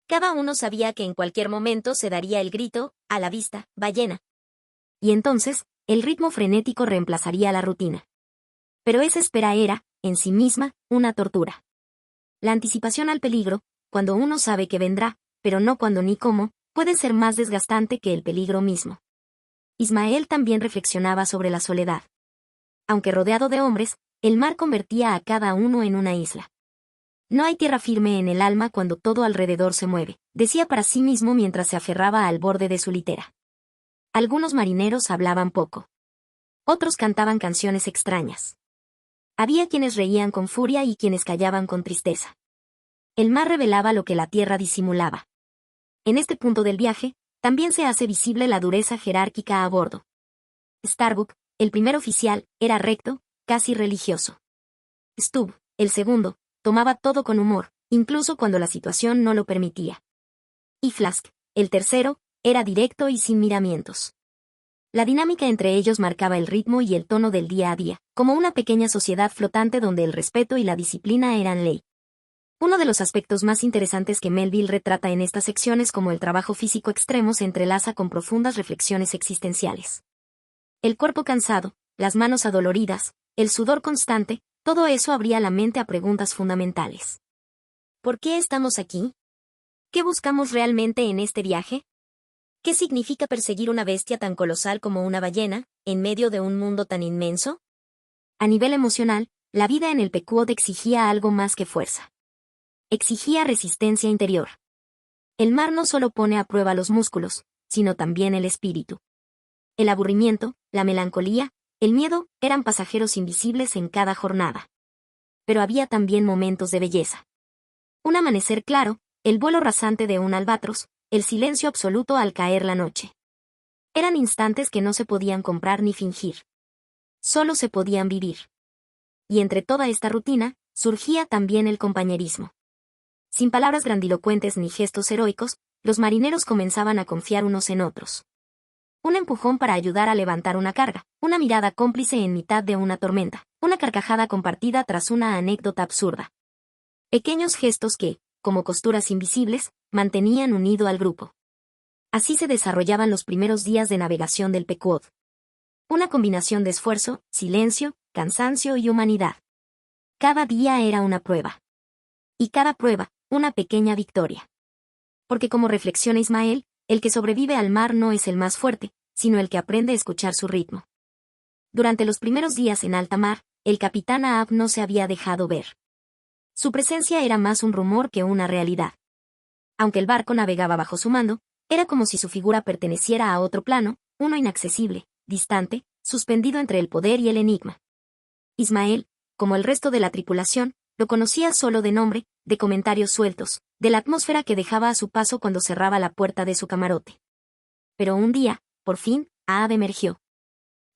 Cada uno sabía que en cualquier momento se daría el grito, a la vista, ballena. Y entonces, el ritmo frenético reemplazaría la rutina. Pero esa espera era, en sí misma, una tortura. La anticipación al peligro, cuando uno sabe que vendrá, pero no cuándo ni cómo, puede ser más desgastante que el peligro mismo. Ismael también reflexionaba sobre la soledad. Aunque rodeado de hombres, el mar convertía a cada uno en una isla. No hay tierra firme en el alma cuando todo alrededor se mueve, decía para sí mismo mientras se aferraba al borde de su litera. Algunos marineros hablaban poco. Otros cantaban canciones extrañas. Había quienes reían con furia y quienes callaban con tristeza. El mar revelaba lo que la tierra disimulaba. En este punto del viaje, también se hace visible la dureza jerárquica a bordo. Starbuck, el primer oficial, era recto, casi religioso. Stubb, el segundo, tomaba todo con humor, incluso cuando la situación no lo permitía. Y Flask, el tercero, era directo y sin miramientos. La dinámica entre ellos marcaba el ritmo y el tono del día a día, como una pequeña sociedad flotante donde el respeto y la disciplina eran ley. Uno de los aspectos más interesantes que Melville retrata en esta sección es cómo el trabajo físico extremo se entrelaza con profundas reflexiones existenciales. El cuerpo cansado, las manos adoloridas, el sudor constante, todo eso abría la mente a preguntas fundamentales. ¿Por qué estamos aquí? ¿Qué buscamos realmente en este viaje? ¿Qué significa perseguir una bestia tan colosal como una ballena, en medio de un mundo tan inmenso? A nivel emocional, la vida en el Pequod exigía algo más que fuerza. Exigía resistencia interior. El mar no solo pone a prueba los músculos, sino también el espíritu. El aburrimiento, la melancolía, el miedo, eran pasajeros invisibles en cada jornada. Pero había también momentos de belleza. Un amanecer claro, el vuelo rasante de un albatros, el silencio absoluto al caer la noche. Eran instantes que no se podían comprar ni fingir. Solo se podían vivir. Y entre toda esta rutina, surgía también el compañerismo. Sin palabras grandilocuentes ni gestos heroicos, los marineros comenzaban a confiar unos en otros. Un empujón para ayudar a levantar una carga, una mirada cómplice en mitad de una tormenta, una carcajada compartida tras una anécdota absurda. Pequeños gestos que, como costuras invisibles, mantenían unido al grupo. Así se desarrollaban los primeros días de navegación del Pequod. Una combinación de esfuerzo, silencio, cansancio y humanidad. Cada día era una prueba. Y cada prueba, una pequeña victoria. Porque como reflexiona Ismael, el que sobrevive al mar no es el más fuerte, sino el que aprende a escuchar su ritmo. Durante los primeros días en alta mar, el capitán Ahab no se había dejado ver. Su presencia era más un rumor que una realidad. Aunque el barco navegaba bajo su mando, era como si su figura perteneciera a otro plano, uno inaccesible, distante, suspendido entre el poder y el enigma. Ismael, como el resto de la tripulación, lo conocía solo de nombre, de comentarios sueltos, de la atmósfera que dejaba a su paso cuando cerraba la puerta de su camarote. Pero un día, por fin, Ahab emergió.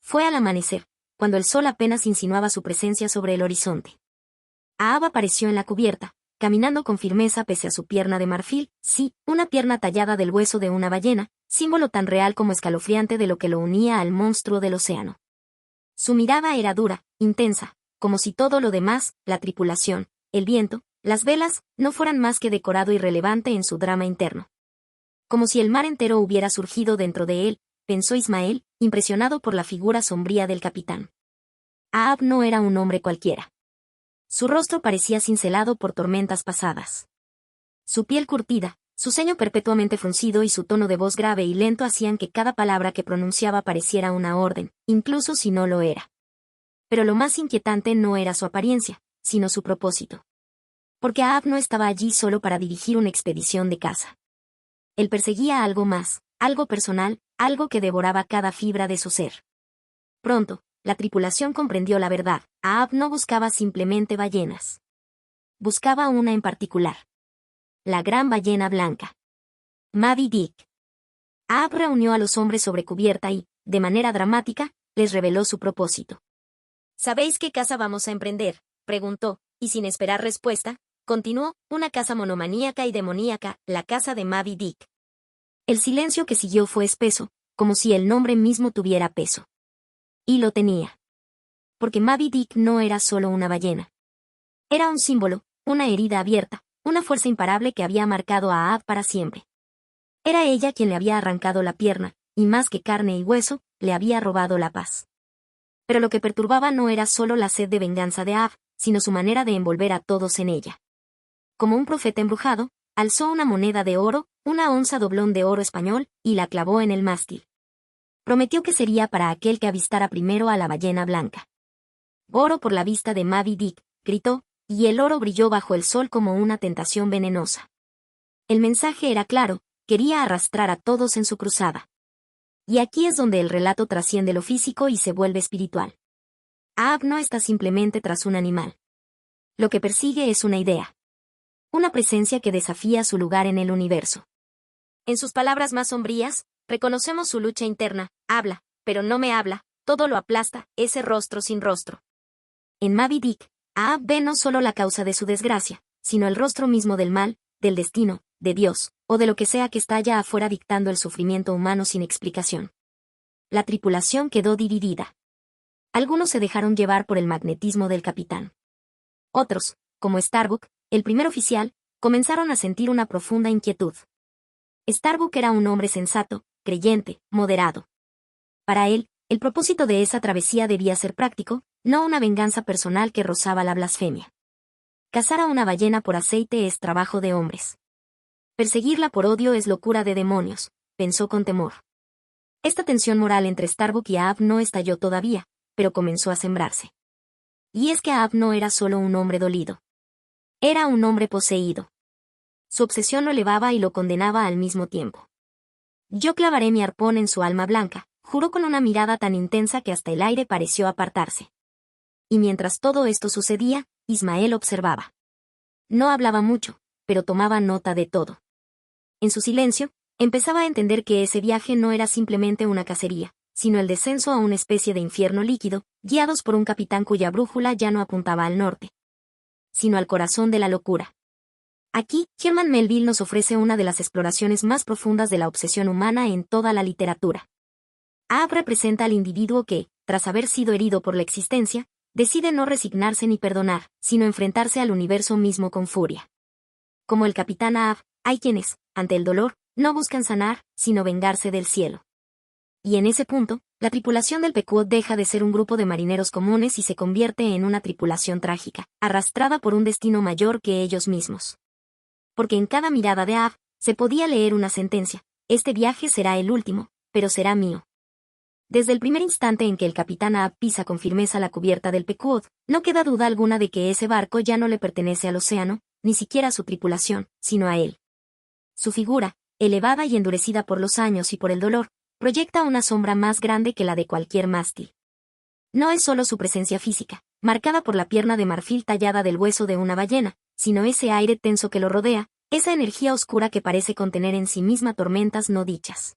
Fue al amanecer, cuando el sol apenas insinuaba su presencia sobre el horizonte. Ahab apareció en la cubierta, caminando con firmeza pese a su pierna de marfil, sí, una pierna tallada del hueso de una ballena, símbolo tan real como escalofriante de lo que lo unía al monstruo del océano. Su mirada era dura, intensa, como si todo lo demás, la tripulación, el viento, las velas, no fueran más que decorado irrelevante en su drama interno. Como si el mar entero hubiera surgido dentro de él, pensó Ismael, impresionado por la figura sombría del capitán. Ahab no era un hombre cualquiera. Su rostro parecía cincelado por tormentas pasadas. Su piel curtida, su ceño perpetuamente fruncido y su tono de voz grave y lento hacían que cada palabra que pronunciaba pareciera una orden, incluso si no lo era. Pero lo más inquietante no era su apariencia, sino su propósito. Porque Ahab no estaba allí solo para dirigir una expedición de caza. Él perseguía algo más, algo personal, algo que devoraba cada fibra de su ser. Pronto, la tripulación comprendió la verdad. Ahab no buscaba simplemente ballenas. Buscaba una en particular. La gran ballena blanca. Moby Dick. Ahab reunió a los hombres sobre cubierta y, de manera dramática, les reveló su propósito. ¿Sabéis qué casa vamos a emprender?, preguntó, y sin esperar respuesta, continuó, una casa monomaníaca y demoníaca, la casa de Moby Dick. El silencio que siguió fue espeso, como si el nombre mismo tuviera peso. Y lo tenía. Porque Moby Dick no era solo una ballena. Era un símbolo, una herida abierta, una fuerza imparable que había marcado a Ahab para siempre. Era ella quien le había arrancado la pierna, y más que carne y hueso, le había robado la paz. Pero lo que perturbaba no era solo la sed de venganza de Ahab, sino su manera de envolver a todos en ella. Como un profeta embrujado, alzó una moneda de oro, una onza doblón de oro español, y la clavó en el mástil. Prometió que sería para aquel que avistara primero a la ballena blanca. Oro por la vista de Moby Dick, gritó, y el oro brilló bajo el sol como una tentación venenosa. El mensaje era claro, quería arrastrar a todos en su cruzada. Y aquí es donde el relato trasciende lo físico y se vuelve espiritual. Ahab no está simplemente tras un animal. Lo que persigue es una idea. Una presencia que desafía su lugar en el universo. En sus palabras más sombrías, reconocemos su lucha interna: habla, pero no me habla, todo lo aplasta, ese rostro sin rostro. En Moby Dick, Ahab ve no solo la causa de su desgracia, sino el rostro mismo del mal, del destino, de Dios, o de lo que sea que está allá afuera dictando el sufrimiento humano sin explicación. La tripulación quedó dividida. Algunos se dejaron llevar por el magnetismo del capitán. Otros, como Starbuck, el primer oficial, comenzaron a sentir una profunda inquietud. Starbuck era un hombre sensato, creyente, moderado. Para él, el propósito de esa travesía debía ser práctico, no una venganza personal que rozaba la blasfemia. Cazar a una ballena por aceite es trabajo de hombres. Perseguirla por odio es locura de demonios, pensó con temor. Esta tensión moral entre Starbuck y Ahab no estalló todavía, pero comenzó a sembrarse. Y es que Ahab no era solo un hombre dolido. Era un hombre poseído. Su obsesión lo elevaba y lo condenaba al mismo tiempo. Yo clavaré mi arpón en su alma blanca, juró con una mirada tan intensa que hasta el aire pareció apartarse. Y mientras todo esto sucedía, Ismael observaba. No hablaba mucho, pero tomaba nota de todo. En su silencio, empezaba a entender que ese viaje no era simplemente una cacería, sino el descenso a una especie de infierno líquido, guiados por un capitán cuya brújula ya no apuntaba al norte, sino al corazón de la locura. Aquí, Herman Melville nos ofrece una de las exploraciones más profundas de la obsesión humana en toda la literatura. Ahab representa al individuo que, tras haber sido herido por la existencia, decide no resignarse ni perdonar, sino enfrentarse al universo mismo con furia. Como el capitán Ahab, hay quienes, ante el dolor, no buscan sanar, sino vengarse del cielo. Y en ese punto, la tripulación del Pequod deja de ser un grupo de marineros comunes y se convierte en una tripulación trágica, arrastrada por un destino mayor que ellos mismos. Porque en cada mirada de Ahab, se podía leer una sentencia: este viaje será el último, pero será mío. Desde el primer instante en que el capitán Ahab pisa con firmeza la cubierta del Pequod, no queda duda alguna de que ese barco ya no le pertenece al océano, ni siquiera a su tripulación, sino a él. Su figura, elevada y endurecida por los años y por el dolor, proyecta una sombra más grande que la de cualquier mástil. No es solo su presencia física, marcada por la pierna de marfil tallada del hueso de una ballena, sino ese aire tenso que lo rodea, esa energía oscura que parece contener en sí misma tormentas no dichas.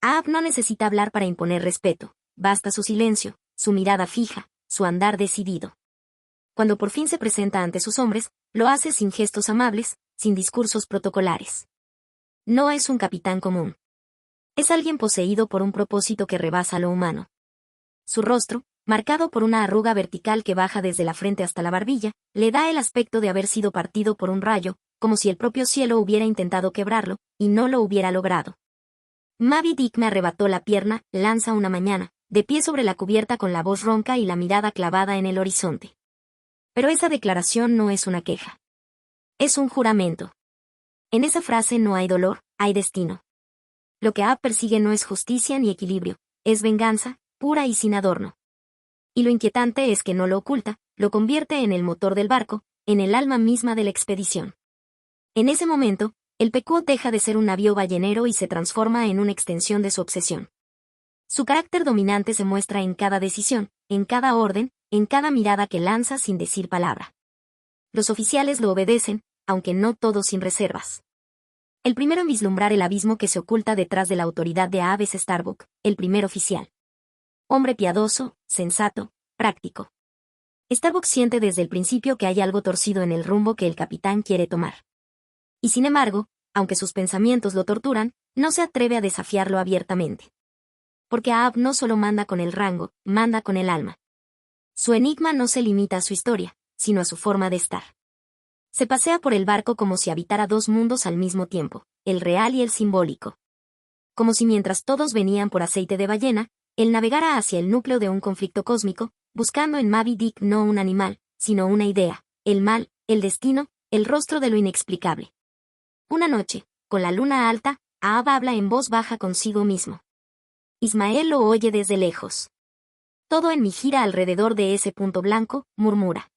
Ahab no necesita hablar para imponer respeto, basta su silencio, su mirada fija, su andar decidido. Cuando por fin se presenta ante sus hombres, lo hace sin gestos amables, sin discursos protocolares. No es un capitán común. Es alguien poseído por un propósito que rebasa lo humano. Su rostro, marcado por una arruga vertical que baja desde la frente hasta la barbilla, le da el aspecto de haber sido partido por un rayo, como si el propio cielo hubiera intentado quebrarlo, y no lo hubiera logrado. Moby Dick me arrebató la pierna, lanza una mañana, de pie sobre la cubierta con la voz ronca y la mirada clavada en el horizonte. Pero esa declaración no es una queja. Es un juramento. En esa frase no hay dolor, hay destino. Lo que Ahab persigue no es justicia ni equilibrio, es venganza, pura y sin adorno. Y lo inquietante es que no lo oculta, lo convierte en el motor del barco, en el alma misma de la expedición. En ese momento, el Pequod deja de ser un navío ballenero y se transforma en una extensión de su obsesión. Su carácter dominante se muestra en cada decisión, en cada orden, en cada mirada que lanza sin decir palabra. Los oficiales lo obedecen, aunque no todos sin reservas. El primero en vislumbrar el abismo que se oculta detrás de la autoridad de Ahab es Starbuck, el primer oficial. Hombre piadoso, sensato, práctico. Starbuck siente desde el principio que hay algo torcido en el rumbo que el capitán quiere tomar. Y sin embargo, aunque sus pensamientos lo torturan, no se atreve a desafiarlo abiertamente. Porque Ahab no solo manda con el rango, manda con el alma. Su enigma no se limita a su historia, sino a su forma de estar. Se pasea por el barco como si habitara dos mundos al mismo tiempo, el real y el simbólico. Como si mientras todos venían por aceite de ballena, él navegara hacia el núcleo de un conflicto cósmico, buscando en Moby Dick no un animal, sino una idea, el mal, el destino, el rostro de lo inexplicable. Una noche, con la luna alta, Ahab habla en voz baja consigo mismo. Ismael lo oye desde lejos. Todo en mí gira alrededor de ese punto blanco, murmura.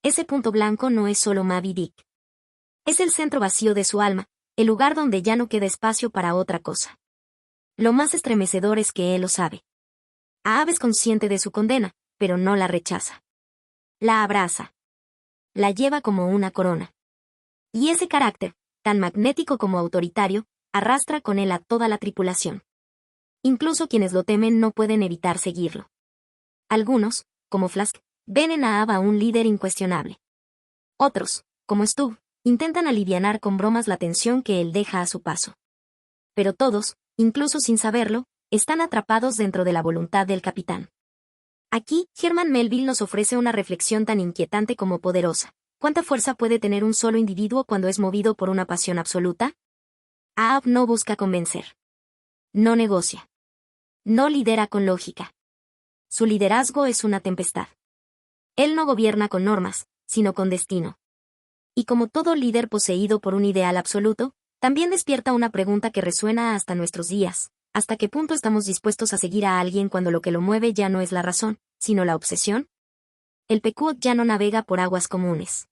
Ese punto blanco no es solo Moby Dick. Es el centro vacío de su alma, el lugar donde ya no queda espacio para otra cosa. Lo más estremecedor es que él lo sabe. Ahab es consciente de su condena, pero no la rechaza. La abraza. La lleva como una corona. Y ese carácter, tan magnético como autoritario, arrastra con él a toda la tripulación. Incluso quienes lo temen no pueden evitar seguirlo. Algunos, como Flask, ven en Ahab a un líder incuestionable. Otros, como Stubb, intentan alivianar con bromas la tensión que él deja a su paso. Pero todos, incluso sin saberlo, están atrapados dentro de la voluntad del capitán. Aquí, Herman Melville nos ofrece una reflexión tan inquietante como poderosa. ¿Cuánta fuerza puede tener un solo individuo cuando es movido por una pasión absoluta? Ahab no busca convencer. No negocia. No lidera con lógica. Su liderazgo es una tempestad. Él no gobierna con normas, sino con destino. Y como todo líder poseído por un ideal absoluto, también despierta una pregunta que resuena hasta nuestros días. ¿Hasta qué punto estamos dispuestos a seguir a alguien cuando lo que lo mueve ya no es la razón, sino la obsesión? El Pequod ya no navega por aguas comunes.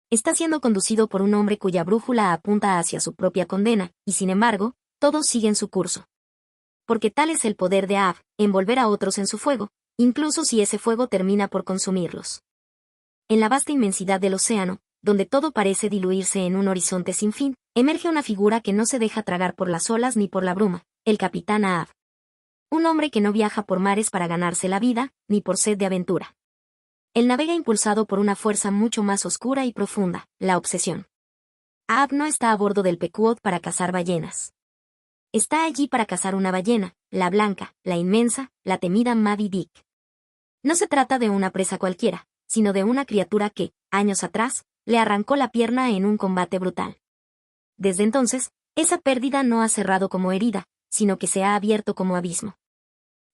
Está siendo conducido por un hombre cuya brújula apunta hacia su propia condena, y sin embargo, todos siguen su curso. Porque tal es el poder de Ahab, envolver a otros en su fuego, incluso si ese fuego termina por consumirlos. En la vasta inmensidad del océano, donde todo parece diluirse en un horizonte sin fin, emerge una figura que no se deja tragar por las olas ni por la bruma, el capitán Ahab. Un hombre que no viaja por mares para ganarse la vida, ni por sed de aventura. Él navega impulsado por una fuerza mucho más oscura y profunda, la obsesión. Ahab no está a bordo del Pequod para cazar ballenas. Está allí para cazar una ballena, la blanca, la inmensa, la temida Moby Dick. No se trata de una presa cualquiera, sino de una criatura que, años atrás, le arrancó la pierna en un combate brutal. Desde entonces, esa pérdida no ha cerrado como herida, sino que se ha abierto como abismo.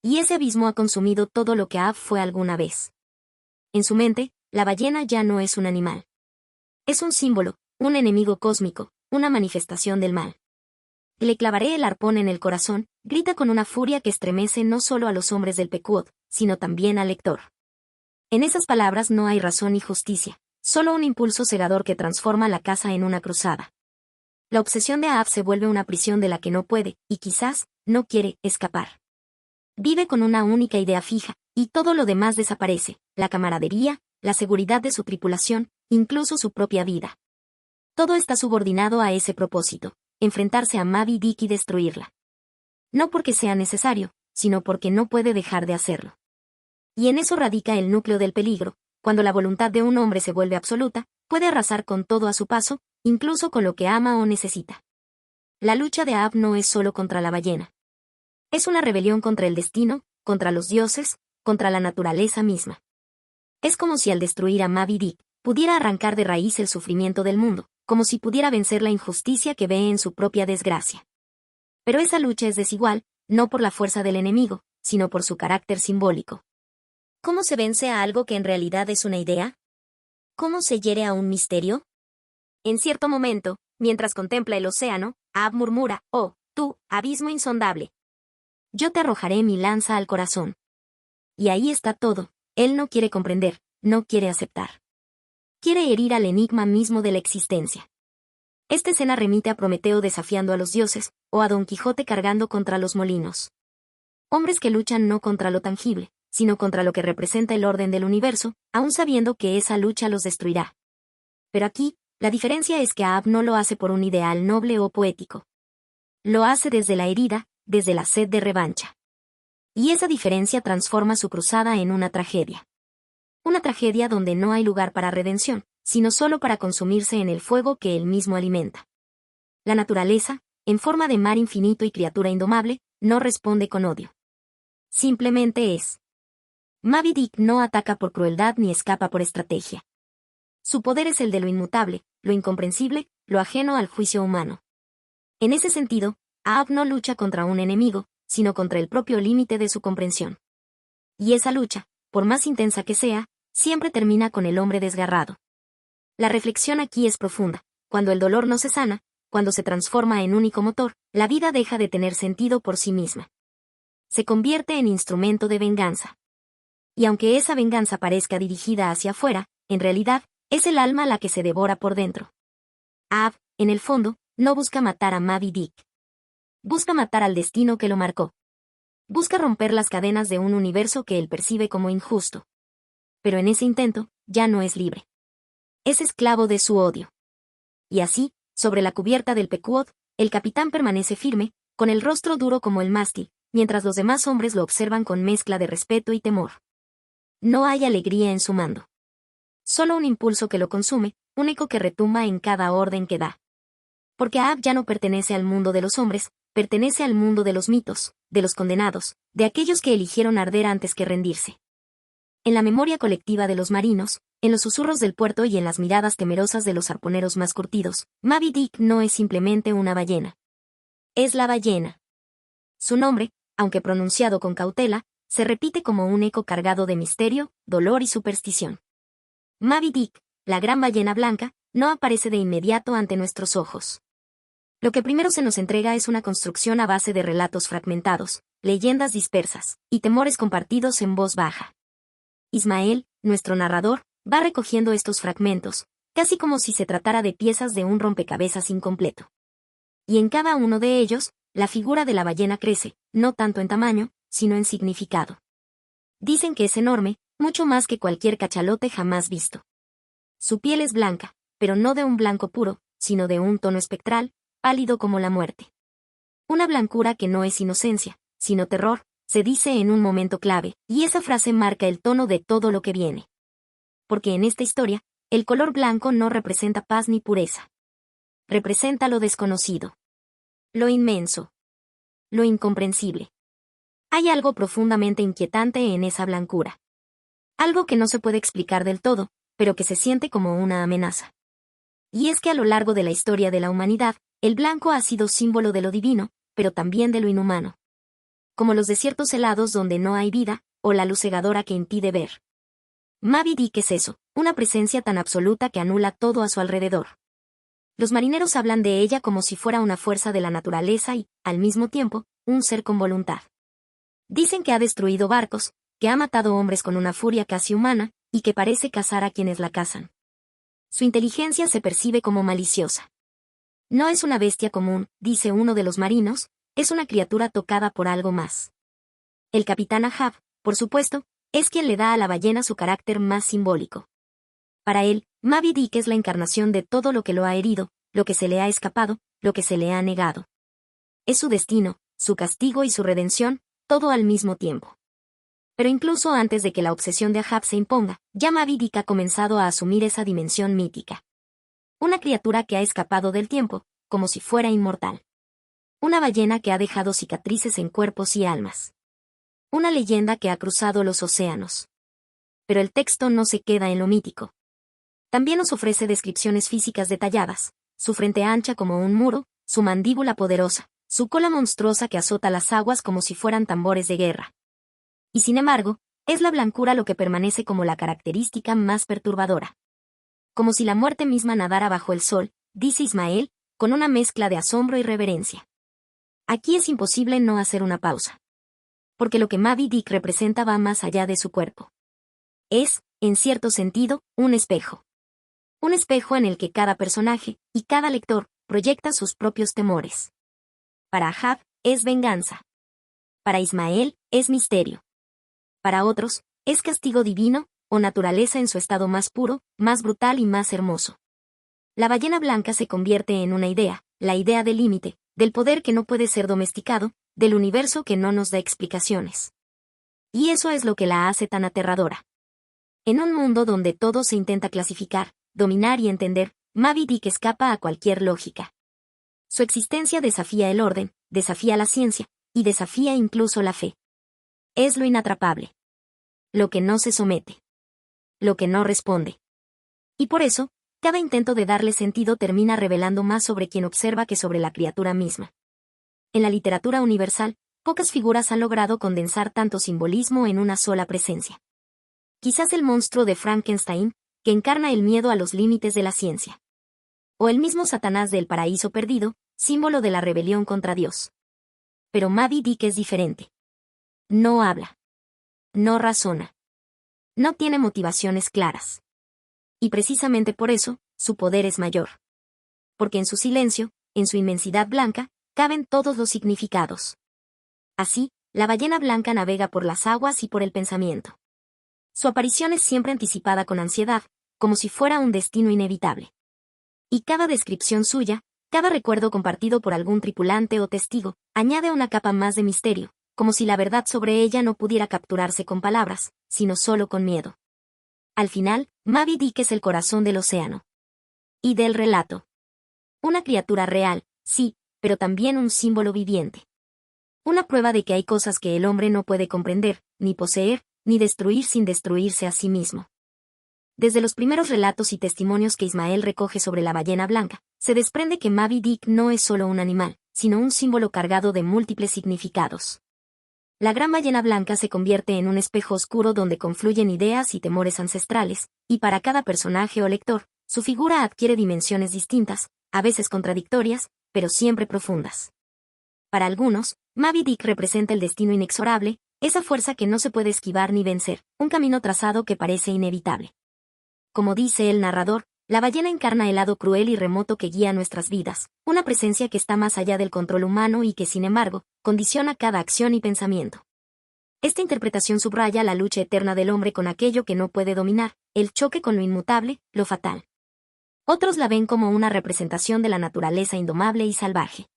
Y ese abismo ha consumido todo lo que Ahab fue alguna vez. En su mente, la ballena ya no es un animal. Es un símbolo, un enemigo cósmico, una manifestación del mal. Le clavaré el arpón en el corazón, grita con una furia que estremece no solo a los hombres del Pequod, sino también al lector. En esas palabras no hay razón ni justicia, solo un impulso cegador que transforma la caza en una cruzada. La obsesión de Ahab se vuelve una prisión de la que no puede, y quizás, no quiere, escapar. Vive con una única idea fija, y todo lo demás desaparece, la camaradería, la seguridad de su tripulación, incluso su propia vida. Todo está subordinado a ese propósito, enfrentarse a Moby Dick y destruirla. No porque sea necesario, sino porque no puede dejar de hacerlo. Y en eso radica el núcleo del peligro. Cuando la voluntad de un hombre se vuelve absoluta, puede arrasar con todo a su paso, incluso con lo que ama o necesita. La lucha de Ahab no es solo contra la ballena. Es una rebelión contra el destino, contra los dioses, contra la naturaleza misma. Es como si al destruir a Moby Dick, pudiera arrancar de raíz el sufrimiento del mundo, como si pudiera vencer la injusticia que ve en su propia desgracia. Pero esa lucha es desigual, no por la fuerza del enemigo, sino por su carácter simbólico. ¿Cómo se vence a algo que en realidad es una idea? ¿Cómo se hiere a un misterio? En cierto momento, mientras contempla el océano, Ahab murmura, «Oh, tú, abismo insondable. Yo te arrojaré mi lanza al corazón». Y ahí está todo. Él no quiere comprender, no quiere aceptar. Quiere herir al enigma mismo de la existencia. Esta escena remite a Prometeo desafiando a los dioses, o a Don Quijote cargando contra los molinos. Hombres que luchan no contra lo tangible, sino contra lo que representa el orden del universo, aun sabiendo que esa lucha los destruirá. Pero aquí, La diferencia es que Ahab no lo hace por un ideal noble o poético. Lo hace desde la herida, desde la sed de revancha. Y esa diferencia transforma su cruzada en una tragedia. Una tragedia donde no hay lugar para redención, sino solo para consumirse en el fuego que él mismo alimenta. La naturaleza, en forma de mar infinito y criatura indomable, no responde con odio. Simplemente es. Moby Dick no ataca por crueldad ni escapa por estrategia. Su poder es el de lo inmutable, lo incomprensible, lo ajeno al juicio humano. En ese sentido, Ahab no lucha contra un enemigo, sino contra el propio límite de su comprensión. Y esa lucha, por más intensa que sea, siempre termina con el hombre desgarrado. La reflexión aquí es profunda. Cuando el dolor no se sana, cuando se transforma en único motor, la vida deja de tener sentido por sí misma. Se convierte en instrumento de venganza. Y aunque esa venganza parezca dirigida hacia afuera, en realidad, es el alma la que se devora por dentro. Ahab, en el fondo, no busca matar a Moby Dick. Busca matar al destino que lo marcó. Busca romper las cadenas de un universo que él percibe como injusto. Pero en ese intento, ya no es libre. Es esclavo de su odio. Y así, sobre la cubierta del Pequod, el capitán permanece firme, con el rostro duro como el mástil, mientras los demás hombres lo observan con mezcla de respeto y temor. No hay alegría en su mando. Solo un impulso que lo consume, un eco que retumba en cada orden que da. Porque Ahab ya no pertenece al mundo de los hombres, pertenece al mundo de los mitos, de los condenados, de aquellos que eligieron arder antes que rendirse. En la memoria colectiva de los marinos, en los susurros del puerto y en las miradas temerosas de los arponeros más curtidos, Moby Dick no es simplemente una ballena. Es la ballena. Su nombre, aunque pronunciado con cautela, se repite como un eco cargado de misterio, dolor y superstición. Moby Dick, la gran ballena blanca, no aparece de inmediato ante nuestros ojos. Lo que primero se nos entrega es una construcción a base de relatos fragmentados, leyendas dispersas, y temores compartidos en voz baja. Ismael, nuestro narrador, va recogiendo estos fragmentos, casi como si se tratara de piezas de un rompecabezas incompleto. Y en cada uno de ellos, la figura de la ballena crece, no tanto en tamaño, sino en significado. Dicen que es enorme, mucho más que cualquier cachalote jamás visto. Su piel es blanca, pero no de un blanco puro, sino de un tono espectral, pálido como la muerte. Una blancura que no es inocencia, sino terror, se dice en un momento clave, y esa frase marca el tono de todo lo que viene. Porque en esta historia, el color blanco no representa paz ni pureza. Representa lo desconocido. Lo inmenso. Lo incomprensible. Hay algo profundamente inquietante en esa blancura. Algo que no se puede explicar del todo, pero que se siente como una amenaza. Y es que a lo largo de la historia de la humanidad, el blanco ha sido símbolo de lo divino, pero también de lo inhumano. Como los desiertos helados donde no hay vida, o la luz cegadora que impide ver. Moby Dick es eso, una presencia tan absoluta que anula todo a su alrededor. Los marineros hablan de ella como si fuera una fuerza de la naturaleza y, al mismo tiempo, un ser con voluntad. Dicen que ha destruido barcos, que ha matado hombres con una furia casi humana, y que parece cazar a quienes la cazan. Su inteligencia se percibe como maliciosa. No es una bestia común, dice uno de los marinos, es una criatura tocada por algo más. El capitán Ahab, por supuesto, es quien le da a la ballena su carácter más simbólico. Para él, Moby Dick es la encarnación de todo lo que lo ha herido, lo que se le ha escapado, lo que se le ha negado. Es su destino, su castigo y su redención, todo al mismo tiempo. Pero incluso antes de que la obsesión de Ahab se imponga, ya Moby Dick ha comenzado a asumir esa dimensión mítica. Una criatura que ha escapado del tiempo, como si fuera inmortal. Una ballena que ha dejado cicatrices en cuerpos y almas. Una leyenda que ha cruzado los océanos. Pero el texto no se queda en lo mítico. También nos ofrece descripciones físicas detalladas, su frente ancha como un muro, su mandíbula poderosa, su cola monstruosa que azota las aguas como si fueran tambores de guerra. Y sin embargo, es la blancura lo que permanece como la característica más perturbadora. Como si la muerte misma nadara bajo el sol, dice Ismael, con una mezcla de asombro y reverencia. Aquí es imposible no hacer una pausa. Porque lo que Moby Dick representa va más allá de su cuerpo. Es, en cierto sentido, un espejo. Un espejo en el que cada personaje, y cada lector, proyecta sus propios temores. Para Ahab, es venganza. Para Ismael, es misterio. Para otros, es castigo divino, o naturaleza en su estado más puro, más brutal y más hermoso. La ballena blanca se convierte en una idea, la idea del límite, del poder que no puede ser domesticado, del universo que no nos da explicaciones. Y eso es lo que la hace tan aterradora. En un mundo donde todo se intenta clasificar, dominar y entender, Moby Dick escapa a cualquier lógica. Su existencia desafía el orden, desafía la ciencia, y desafía incluso la fe. Es lo inatrapable. Lo que no se somete. Lo que no responde. Y por eso, cada intento de darle sentido termina revelando más sobre quien observa que sobre la criatura misma. En la literatura universal, pocas figuras han logrado condensar tanto simbolismo en una sola presencia. Quizás el monstruo de Frankenstein, que encarna el miedo a los límites de la ciencia. O el mismo Satanás del paraíso perdido, símbolo de la rebelión contra Dios. Pero Moby Dick es diferente. No habla. No razona. No tiene motivaciones claras. Y precisamente por eso, su poder es mayor. Porque en su silencio, en su inmensidad blanca, caben todos los significados. Así, la ballena blanca navega por las aguas y por el pensamiento. Su aparición es siempre anticipada con ansiedad, como si fuera un destino inevitable. Y cada descripción suya, cada recuerdo compartido por algún tripulante o testigo, añade una capa más de misterio, como si la verdad sobre ella no pudiera capturarse con palabras, sino solo con miedo. Al final, Moby Dick es el corazón del océano. Y del relato. Una criatura real, sí, pero también un símbolo viviente. Una prueba de que hay cosas que el hombre no puede comprender, ni poseer, ni destruir sin destruirse a sí mismo. Desde los primeros relatos y testimonios que Ismael recoge sobre la ballena blanca, se desprende que Moby Dick no es solo un animal, sino un símbolo cargado de múltiples significados. La gran ballena blanca se convierte en un espejo oscuro donde confluyen ideas y temores ancestrales, y para cada personaje o lector, su figura adquiere dimensiones distintas, a veces contradictorias, pero siempre profundas. Para algunos, Moby Dick representa el destino inexorable, esa fuerza que no se puede esquivar ni vencer, un camino trazado que parece inevitable. Como dice el narrador, la ballena encarna el lado cruel y remoto que guía nuestras vidas, una presencia que está más allá del control humano y que, sin embargo, condiciona cada acción y pensamiento. Esta interpretación subraya la lucha eterna del hombre con aquello que no puede dominar, el choque con lo inmutable, lo fatal. Otros la ven como una representación de la naturaleza indomable y salvaje.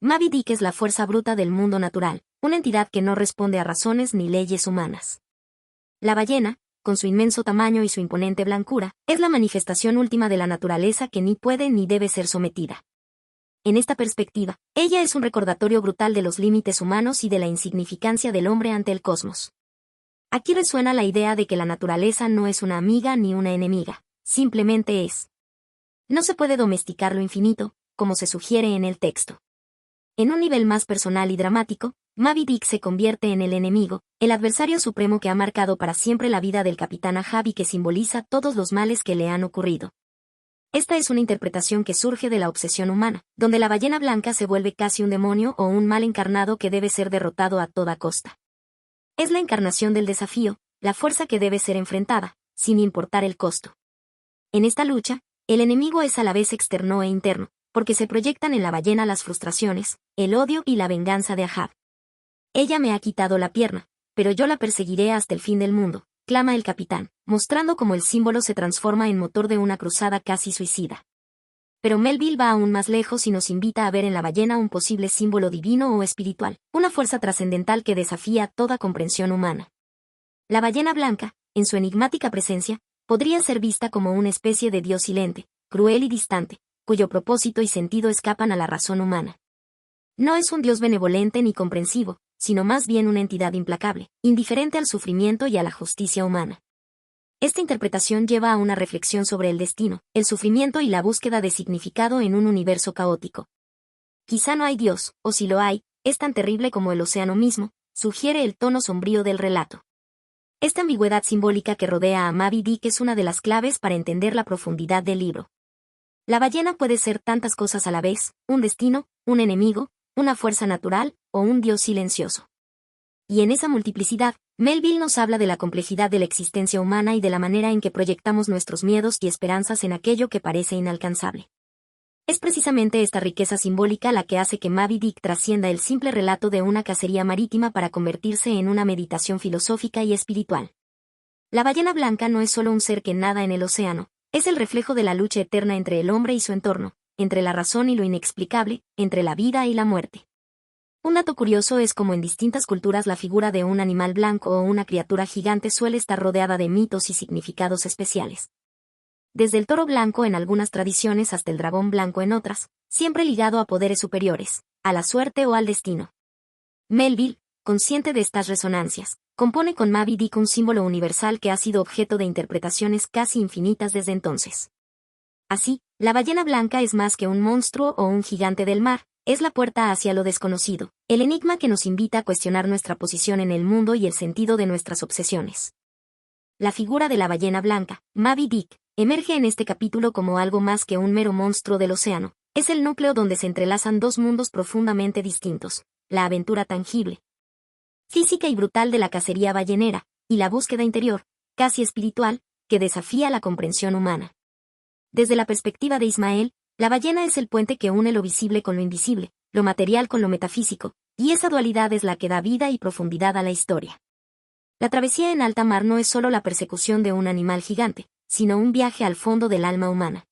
Moby Dick es la fuerza bruta del mundo natural, una entidad que no responde a razones ni leyes humanas. La ballena, con su inmenso tamaño y su imponente blancura, es la manifestación última de la naturaleza que ni puede ni debe ser sometida. En esta perspectiva, ella es un recordatorio brutal de los límites humanos y de la insignificancia del hombre ante el cosmos. Aquí resuena la idea de que la naturaleza no es una amiga ni una enemiga, simplemente es. No se puede domesticar lo infinito, como se sugiere en el texto. En un nivel más personal y dramático, Moby Dick se convierte en el enemigo, el adversario supremo que ha marcado para siempre la vida del capitán Ahab y que simboliza todos los males que le han ocurrido. Esta es una interpretación que surge de la obsesión humana, donde la ballena blanca se vuelve casi un demonio o un mal encarnado que debe ser derrotado a toda costa. Es la encarnación del desafío, la fuerza que debe ser enfrentada, sin importar el costo. En esta lucha, el enemigo es a la vez externo e interno, porque se proyectan en la ballena las frustraciones, el odio y la venganza de Ahab. Ella me ha quitado la pierna, pero yo la perseguiré hasta el fin del mundo, clama el capitán, mostrando cómo el símbolo se transforma en motor de una cruzada casi suicida. Pero Melville va aún más lejos y nos invita a ver en la ballena un posible símbolo divino o espiritual, una fuerza trascendental que desafía toda comprensión humana. La ballena blanca, en su enigmática presencia, podría ser vista como una especie de dios silente, cruel y distante, cuyo propósito y sentido escapan a la razón humana. No es un dios benevolente ni comprensivo, sino más bien una entidad implacable, indiferente al sufrimiento y a la justicia humana. Esta interpretación lleva a una reflexión sobre el destino, el sufrimiento y la búsqueda de significado en un universo caótico. Quizá no hay Dios, o si lo hay, es tan terrible como el océano mismo, sugiere el tono sombrío del relato. Esta ambigüedad simbólica que rodea a Moby Dick es una de las claves para entender la profundidad del libro. La ballena puede ser tantas cosas a la vez, un destino, un enemigo, una fuerza natural, o un dios silencioso. Y en esa multiplicidad, Melville nos habla de la complejidad de la existencia humana y de la manera en que proyectamos nuestros miedos y esperanzas en aquello que parece inalcanzable. Es precisamente esta riqueza simbólica la que hace que Moby Dick trascienda el simple relato de una cacería marítima para convertirse en una meditación filosófica y espiritual. La ballena blanca no es solo un ser que nada en el océano, Es el reflejo de la lucha eterna entre el hombre y su entorno, entre la razón y lo inexplicable, entre la vida y la muerte. Un dato curioso es como en distintas culturas la figura de un animal blanco o una criatura gigante suele estar rodeada de mitos y significados especiales. Desde el toro blanco en algunas tradiciones hasta el dragón blanco en otras, siempre ligado a poderes superiores, a la suerte o al destino. Melville, consciente de estas resonancias, compone con Moby Dick un símbolo universal que ha sido objeto de interpretaciones casi infinitas desde entonces. Así, la ballena blanca es más que un monstruo o un gigante del mar, es la puerta hacia lo desconocido, el enigma que nos invita a cuestionar nuestra posición en el mundo y el sentido de nuestras obsesiones. La figura de la ballena blanca, Moby Dick, emerge en este capítulo como algo más que un mero monstruo del océano, es el núcleo donde se entrelazan dos mundos profundamente distintos, la aventura tangible, física y brutal de la cacería ballenera, y la búsqueda interior, casi espiritual, que desafía la comprensión humana. Desde la perspectiva de Ismael, la ballena es el puente que une lo visible con lo invisible, lo material con lo metafísico, y esa dualidad es la que da vida y profundidad a la historia. La travesía en alta mar no es solo la persecución de un animal gigante, sino un viaje al fondo del alma humana.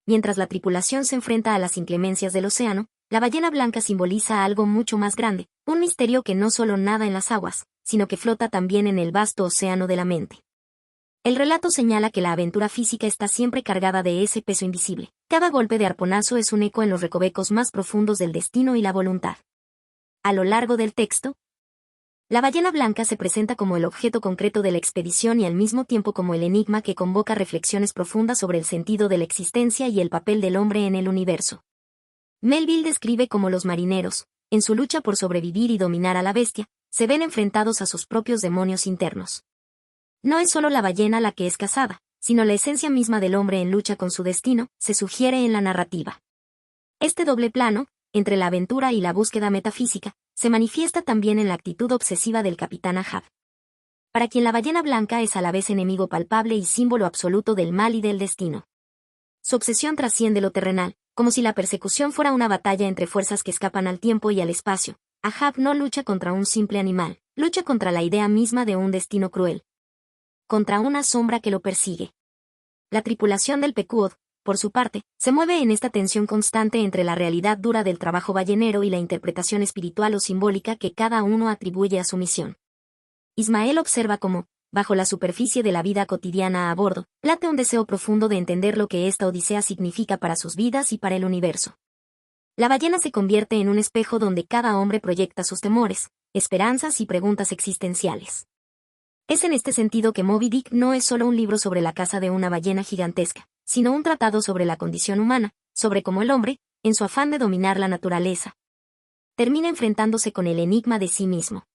Mientras la tripulación se enfrenta a las inclemencias del océano, la ballena blanca simboliza algo mucho más grande, un misterio que no solo nada en las aguas, sino que flota también en el vasto océano de la mente. El relato señala que la aventura física está siempre cargada de ese peso invisible. Cada golpe de arponazo es un eco en los recovecos más profundos del destino y la voluntad. A lo largo del texto, la ballena blanca se presenta como el objeto concreto de la expedición y al mismo tiempo como el enigma que convoca reflexiones profundas sobre el sentido de la existencia y el papel del hombre en el universo. Melville describe cómo los marineros, en su lucha por sobrevivir y dominar a la bestia, se ven enfrentados a sus propios demonios internos. No es solo la ballena la que es cazada, sino la esencia misma del hombre en lucha con su destino, se sugiere en la narrativa. Este doble plano, entre la aventura y la búsqueda metafísica, se manifiesta también en la actitud obsesiva del capitán Ahab. Para quien la ballena blanca es a la vez enemigo palpable y símbolo absoluto del mal y del destino. Su obsesión trasciende lo terrenal, como si la persecución fuera una batalla entre fuerzas que escapan al tiempo y al espacio. Ahab no lucha contra un simple animal, lucha contra la idea misma de un destino cruel, contra una sombra que lo persigue. La tripulación del Pequod, por su parte, se mueve en esta tensión constante entre la realidad dura del trabajo ballenero y la interpretación espiritual o simbólica que cada uno atribuye a su misión. Ismael observa cómo, bajo la superficie de la vida cotidiana a bordo, late un deseo profundo de entender lo que esta odisea significa para sus vidas y para el universo. La ballena se convierte en un espejo donde cada hombre proyecta sus temores, esperanzas y preguntas existenciales. Es en este sentido que Moby Dick no es solo un libro sobre la caza de una ballena gigantesca, sino un tratado sobre la condición humana, sobre cómo el hombre, en su afán de dominar la naturaleza, termina enfrentándose con el enigma de sí mismo.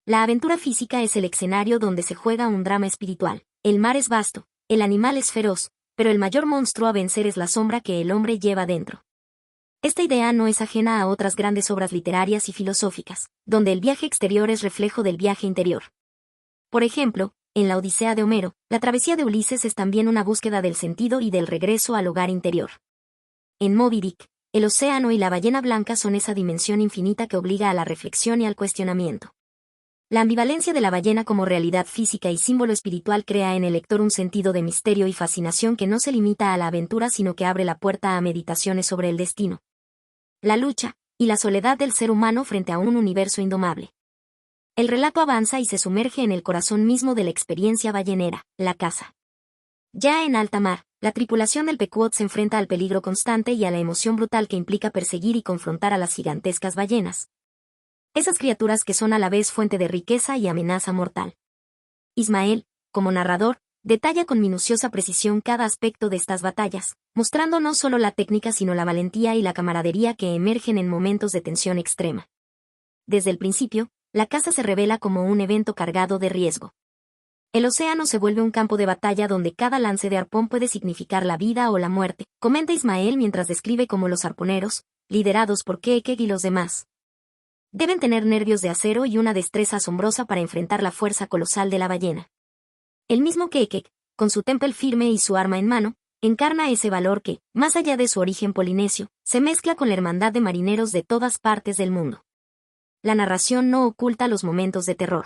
La aventura física es el escenario donde se juega un drama espiritual. El mar es vasto, el animal es feroz, pero el mayor monstruo a vencer es la sombra que el hombre lleva dentro. Esta idea no es ajena a otras grandes obras literarias y filosóficas, donde el viaje exterior es reflejo del viaje interior. Por ejemplo, en la Odisea de Homero, la travesía de Ulises es también una búsqueda del sentido y del regreso al hogar interior. En Moby Dick, el océano y la ballena blanca son esa dimensión infinita que obliga a la reflexión y al cuestionamiento. La ambivalencia de la ballena como realidad física y símbolo espiritual crea en el lector un sentido de misterio y fascinación que no se limita a la aventura sino que abre la puerta a meditaciones sobre el destino, la lucha y la soledad del ser humano frente a un universo indomable. El relato avanza y se sumerge en el corazón mismo de la experiencia ballenera, la caza. Ya en alta mar, la tripulación del Pequod se enfrenta al peligro constante y a la emoción brutal que implica perseguir y confrontar a las gigantescas ballenas. Esas criaturas que son a la vez fuente de riqueza y amenaza mortal. Ismael, como narrador, detalla con minuciosa precisión cada aspecto de estas batallas, mostrando no solo la técnica sino la valentía y la camaradería que emergen en momentos de tensión extrema. Desde el principio, la caza se revela como un evento cargado de riesgo. El océano se vuelve un campo de batalla donde cada lance de arpón puede significar la vida o la muerte, comenta Ismael mientras describe cómo los arponeros, liderados por Kekek y los demás, deben tener nervios de acero y una destreza asombrosa para enfrentar la fuerza colosal de la ballena. El mismo Kekek, con su tempel firme y su arma en mano, encarna ese valor que, más allá de su origen polinesio, se mezcla con la hermandad de marineros de todas partes del mundo. La narración no oculta los momentos de terror.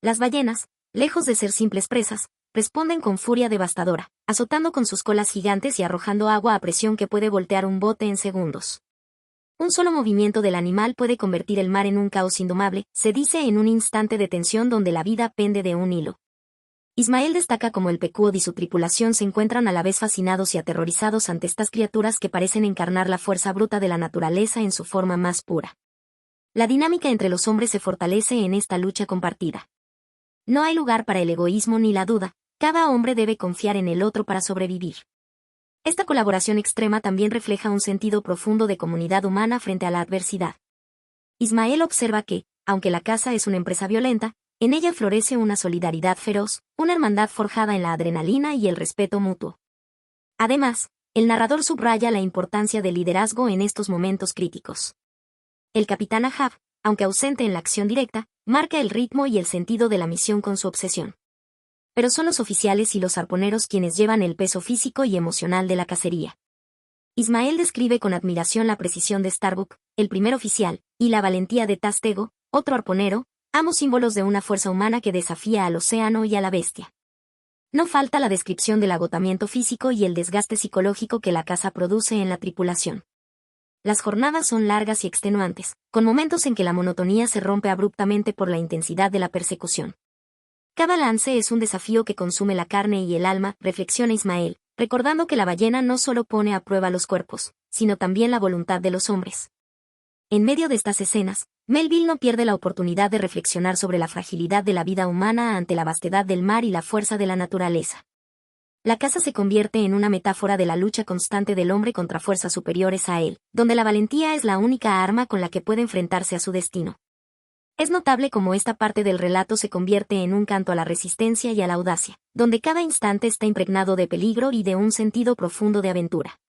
Las ballenas, lejos de ser simples presas, responden con furia devastadora, azotando con sus colas gigantes y arrojando agua a presión que puede voltear un bote en segundos. Un solo movimiento del animal puede convertir el mar en un caos indomable, se dice en un instante de tensión donde la vida pende de un hilo. Ismael destaca cómo el Pequod y su tripulación se encuentran a la vez fascinados y aterrorizados ante estas criaturas que parecen encarnar la fuerza bruta de la naturaleza en su forma más pura. La dinámica entre los hombres se fortalece en esta lucha compartida. No hay lugar para el egoísmo ni la duda, cada hombre debe confiar en el otro para sobrevivir. Esta colaboración extrema también refleja un sentido profundo de comunidad humana frente a la adversidad. Ismael observa que, aunque la caza es una empresa violenta, en ella florece una solidaridad feroz, una hermandad forjada en la adrenalina y el respeto mutuo. Además, el narrador subraya la importancia del liderazgo en estos momentos críticos. El capitán Ahab, aunque ausente en la acción directa, marca el ritmo y el sentido de la misión con su obsesión. Pero son los oficiales y los arponeros quienes llevan el peso físico y emocional de la cacería. Ismael describe con admiración la precisión de Starbuck, el primer oficial, y la valentía de Tastego, otro arponero, ambos símbolos de una fuerza humana que desafía al océano y a la bestia. No falta la descripción del agotamiento físico y el desgaste psicológico que la caza produce en la tripulación. Las jornadas son largas y extenuantes, con momentos en que la monotonía se rompe abruptamente por la intensidad de la persecución. Cada lance es un desafío que consume la carne y el alma, reflexiona Ismael, recordando que la ballena no solo pone a prueba los cuerpos, sino también la voluntad de los hombres. En medio de estas escenas, Melville no pierde la oportunidad de reflexionar sobre la fragilidad de la vida humana ante la vastedad del mar y la fuerza de la naturaleza. La caza se convierte en una metáfora de la lucha constante del hombre contra fuerzas superiores a él, donde la valentía es la única arma con la que puede enfrentarse a su destino. Es notable cómo esta parte del relato se convierte en un canto a la resistencia y a la audacia, donde cada instante está impregnado de peligro y de un sentido profundo de aventura.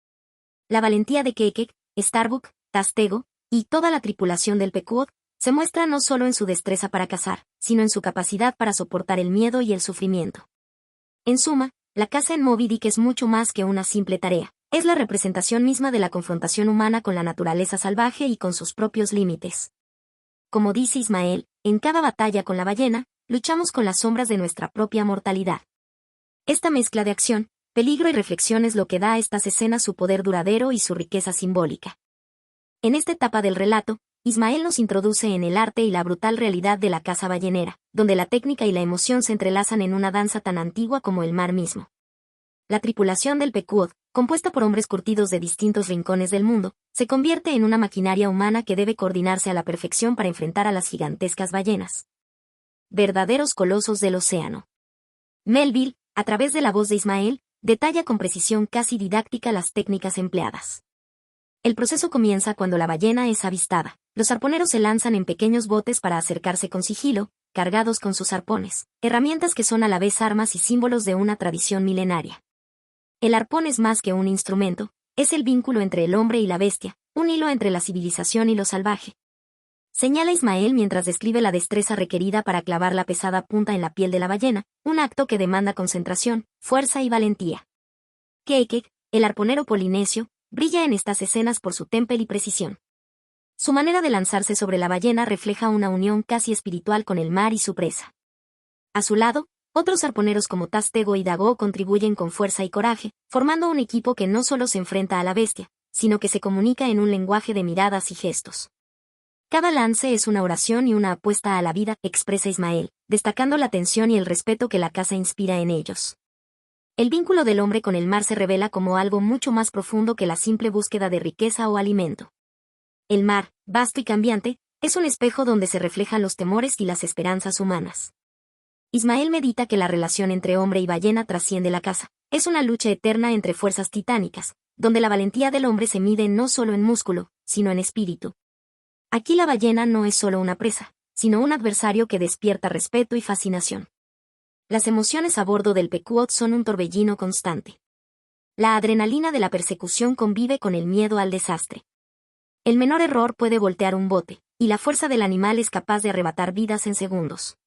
La valentía de Kekek, Starbuck, Tastego, y toda la tripulación del Pequod, se muestra no solo en su destreza para cazar, sino en su capacidad para soportar el miedo y el sufrimiento. En suma, la caza en Moby Dick es mucho más que una simple tarea, es la representación misma de la confrontación humana con la naturaleza salvaje y con sus propios límites. Como dice Ismael, en cada batalla con la ballena, luchamos con las sombras de nuestra propia mortalidad. Esta mezcla de acción, peligro y reflexión es lo que da a estas escenas su poder duradero y su riqueza simbólica. En esta etapa del relato, Ismael nos introduce en el arte y la brutal realidad de la caza ballenera, donde la técnica y la emoción se entrelazan en una danza tan antigua como el mar mismo. La tripulación del Pequod, compuesta por hombres curtidos de distintos rincones del mundo, se convierte en una maquinaria humana que debe coordinarse a la perfección para enfrentar a las gigantescas ballenas. Verdaderos colosos del océano. Melville, a través de la voz de Ismael, detalla con precisión casi didáctica las técnicas empleadas. El proceso comienza cuando la ballena es avistada. Los arponeros se lanzan en pequeños botes para acercarse con sigilo, cargados con sus arpones, herramientas que son a la vez armas y símbolos de una tradición milenaria. El arpón es más que un instrumento, es el vínculo entre el hombre y la bestia, un hilo entre la civilización y lo salvaje. Señala Ismael mientras describe la destreza requerida para clavar la pesada punta en la piel de la ballena, un acto que demanda concentración, fuerza y valentía. Kekek, el arponero polinesio, brilla en estas escenas por su temple y precisión. Su manera de lanzarse sobre la ballena refleja una unión casi espiritual con el mar y su presa. A su lado, otros arponeros como Tastego y Dago contribuyen con fuerza y coraje, formando un equipo que no solo se enfrenta a la bestia, sino que se comunica en un lenguaje de miradas y gestos. Cada lance es una oración y una apuesta a la vida, expresa Ismael, destacando la tensión y el respeto que la caza inspira en ellos. El vínculo del hombre con el mar se revela como algo mucho más profundo que la simple búsqueda de riqueza o alimento. El mar, vasto y cambiante, es un espejo donde se reflejan los temores y las esperanzas humanas. Ismael medita que la relación entre hombre y ballena trasciende la caza, es una lucha eterna entre fuerzas titánicas, donde la valentía del hombre se mide no solo en músculo, sino en espíritu. Aquí la ballena no es solo una presa, sino un adversario que despierta respeto y fascinación. Las emociones a bordo del Pequod son un torbellino constante. La adrenalina de la persecución convive con el miedo al desastre. El menor error puede voltear un bote, y la fuerza del animal es capaz de arrebatar vidas en segundos.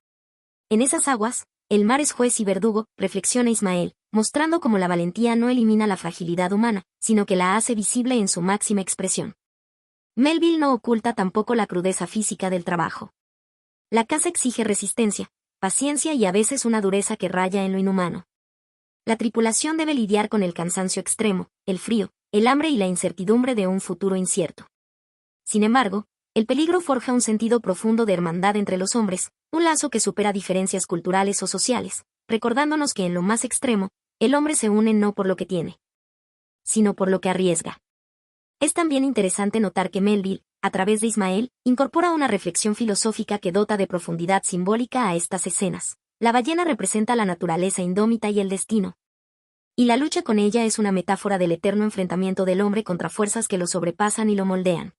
En esas aguas, el mar es juez y verdugo, reflexiona Ismael, mostrando cómo la valentía no elimina la fragilidad humana, sino que la hace visible en su máxima expresión. Melville no oculta tampoco la crudeza física del trabajo. La caza exige resistencia, paciencia y a veces una dureza que raya en lo inhumano. La tripulación debe lidiar con el cansancio extremo, el frío, el hambre y la incertidumbre de un futuro incierto. Sin embargo, el peligro forja un sentido profundo de hermandad entre los hombres, un lazo que supera diferencias culturales o sociales, recordándonos que en lo más extremo, el hombre se une no por lo que tiene, sino por lo que arriesga. Es también interesante notar que Melville, a través de Ismael, incorpora una reflexión filosófica que dota de profundidad simbólica a estas escenas. La ballena representa la naturaleza indómita y el destino, y la lucha con ella es una metáfora del eterno enfrentamiento del hombre contra fuerzas que lo sobrepasan y lo moldean.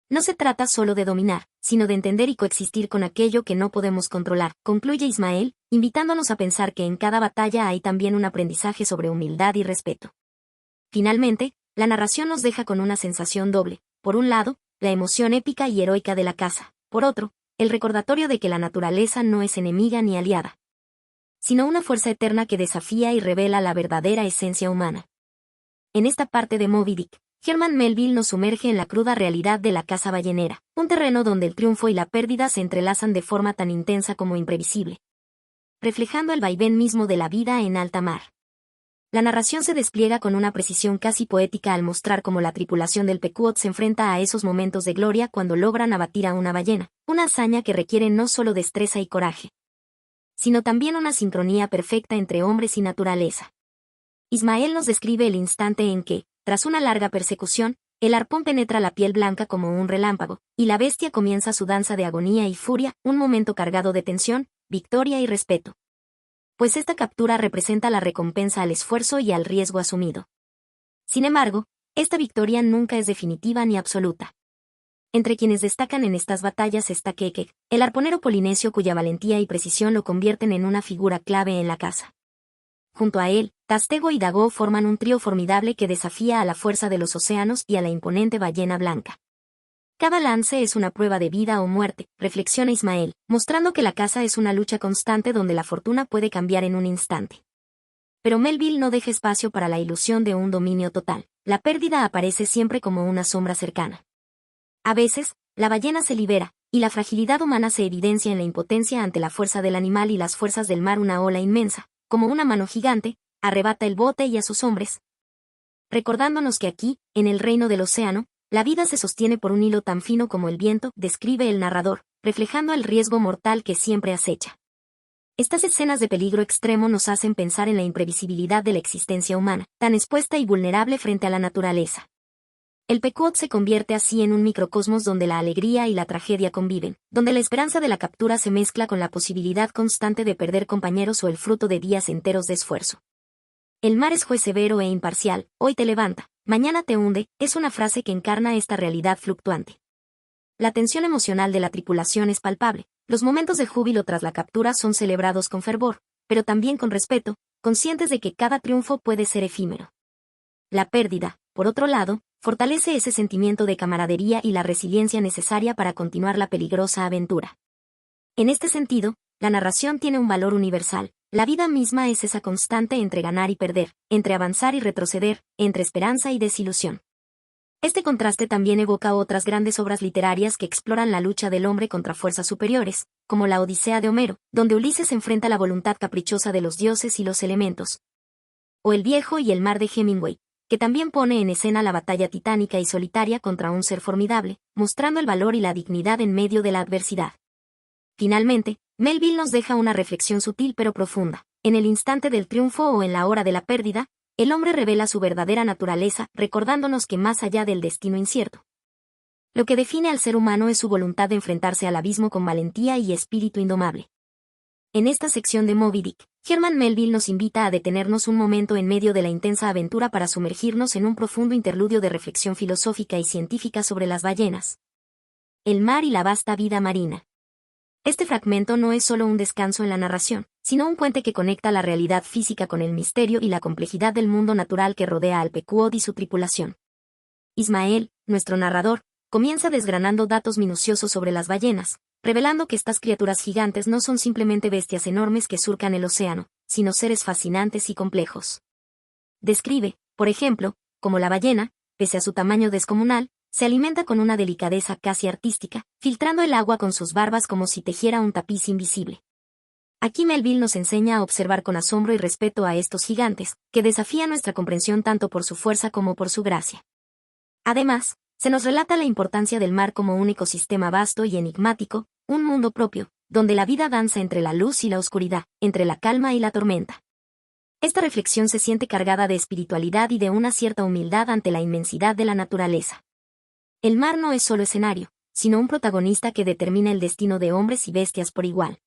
No se trata solo de dominar, sino de entender y coexistir con aquello que no podemos controlar, concluye Ismael, invitándonos a pensar que en cada batalla hay también un aprendizaje sobre humildad y respeto. Finalmente, la narración nos deja con una sensación doble. Por un lado, la emoción épica y heroica de la caza. Por otro, el recordatorio de que la naturaleza no es enemiga ni aliada, sino una fuerza eterna que desafía y revela la verdadera esencia humana. En esta parte de Moby Dick, Herman Melville nos sumerge en la cruda realidad de la caza ballenera, un terreno donde el triunfo y la pérdida se entrelazan de forma tan intensa como imprevisible, reflejando el vaivén mismo de la vida en alta mar. La narración se despliega con una precisión casi poética al mostrar cómo la tripulación del Pequod se enfrenta a esos momentos de gloria cuando logran abatir a una ballena, una hazaña que requiere no solo destreza y coraje, sino también una sincronía perfecta entre hombres y naturaleza. Ismael nos describe el instante en que, tras una larga persecución, el arpón penetra la piel blanca como un relámpago, y la bestia comienza su danza de agonía y furia, un momento cargado de tensión, victoria y respeto. Pues esta captura representa la recompensa al esfuerzo y al riesgo asumido. Sin embargo, esta victoria nunca es definitiva ni absoluta. Entre quienes destacan en estas batallas está Kekek, el arponero polinesio cuya valentía y precisión lo convierten en una figura clave en la caza. Junto a él, Tastego y Dago forman un trío formidable que desafía a la fuerza de los océanos y a la imponente ballena blanca. Cada lance es una prueba de vida o muerte, reflexiona Ismael, mostrando que la caza es una lucha constante donde la fortuna puede cambiar en un instante. Pero Melville no deja espacio para la ilusión de un dominio total. La pérdida aparece siempre como una sombra cercana. A veces, la ballena se libera, y la fragilidad humana se evidencia en la impotencia ante la fuerza del animal y las fuerzas del mar. Una ola inmensa, como una mano gigante, arrebata el bote y a sus hombres, recordándonos que aquí, en el reino del océano, la vida se sostiene por un hilo tan fino como el viento, describe el narrador, reflejando el riesgo mortal que siempre acecha. Estas escenas de peligro extremo nos hacen pensar en la imprevisibilidad de la existencia humana, tan expuesta y vulnerable frente a la naturaleza. El Pequod se convierte así en un microcosmos donde la alegría y la tragedia conviven, donde la esperanza de la captura se mezcla con la posibilidad constante de perder compañeros o el fruto de días enteros de esfuerzo. El mar es juez severo e imparcial, hoy te levanta, mañana te hunde, es una frase que encarna esta realidad fluctuante. La tensión emocional de la tripulación es palpable, los momentos de júbilo tras la captura son celebrados con fervor, pero también con respeto, conscientes de que cada triunfo puede ser efímero. La pérdida, por otro lado, fortalece ese sentimiento de camaradería y la resiliencia necesaria para continuar la peligrosa aventura. En este sentido, la narración tiene un valor universal. La vida misma es esa constante entre ganar y perder, entre avanzar y retroceder, entre esperanza y desilusión. Este contraste también evoca otras grandes obras literarias que exploran la lucha del hombre contra fuerzas superiores, como la Odisea de Homero, donde Ulises enfrenta la voluntad caprichosa de los dioses y los elementos, o El viejo y el mar de Hemingway, que también pone en escena la batalla titánica y solitaria contra un ser formidable, mostrando el valor y la dignidad en medio de la adversidad. Finalmente, Melville nos deja una reflexión sutil pero profunda. En el instante del triunfo o en la hora de la pérdida, el hombre revela su verdadera naturaleza, recordándonos que más allá del destino incierto, lo que define al ser humano es su voluntad de enfrentarse al abismo con valentía y espíritu indomable. En esta sección de Moby Dick, Herman Melville nos invita a detenernos un momento en medio de la intensa aventura para sumergirnos en un profundo interludio de reflexión filosófica y científica sobre las ballenas, el mar y la vasta vida marina. Este fragmento no es solo un descanso en la narración, sino un puente que conecta la realidad física con el misterio y la complejidad del mundo natural que rodea al Pequod y su tripulación. Ismael, nuestro narrador, comienza desgranando datos minuciosos sobre las ballenas, revelando que estas criaturas gigantes no son simplemente bestias enormes que surcan el océano, sino seres fascinantes y complejos. Describe, por ejemplo, cómo la ballena, pese a su tamaño descomunal, se alimenta con una delicadeza casi artística, filtrando el agua con sus barbas como si tejiera un tapiz invisible. Aquí Melville nos enseña a observar con asombro y respeto a estos gigantes, que desafían nuestra comprensión tanto por su fuerza como por su gracia. Además, se nos relata la importancia del mar como un ecosistema vasto y enigmático, un mundo propio, donde la vida danza entre la luz y la oscuridad, entre la calma y la tormenta. Esta reflexión se siente cargada de espiritualidad y de una cierta humildad ante la inmensidad de la naturaleza. El mar no es solo escenario, sino un protagonista que determina el destino de hombres y bestias por igual.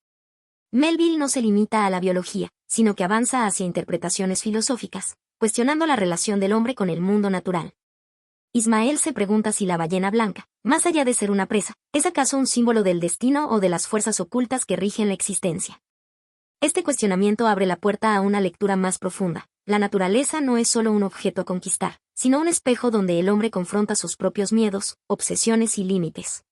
Melville no se limita a la biología, sino que avanza hacia interpretaciones filosóficas, cuestionando la relación del hombre con el mundo natural. Ismael se pregunta si la ballena blanca, más allá de ser una presa, es acaso un símbolo del destino o de las fuerzas ocultas que rigen la existencia. Este cuestionamiento abre la puerta a una lectura más profunda. La naturaleza no es solo un objeto a conquistar, sino un espejo donde el hombre confronta sus propios miedos, obsesiones y límites.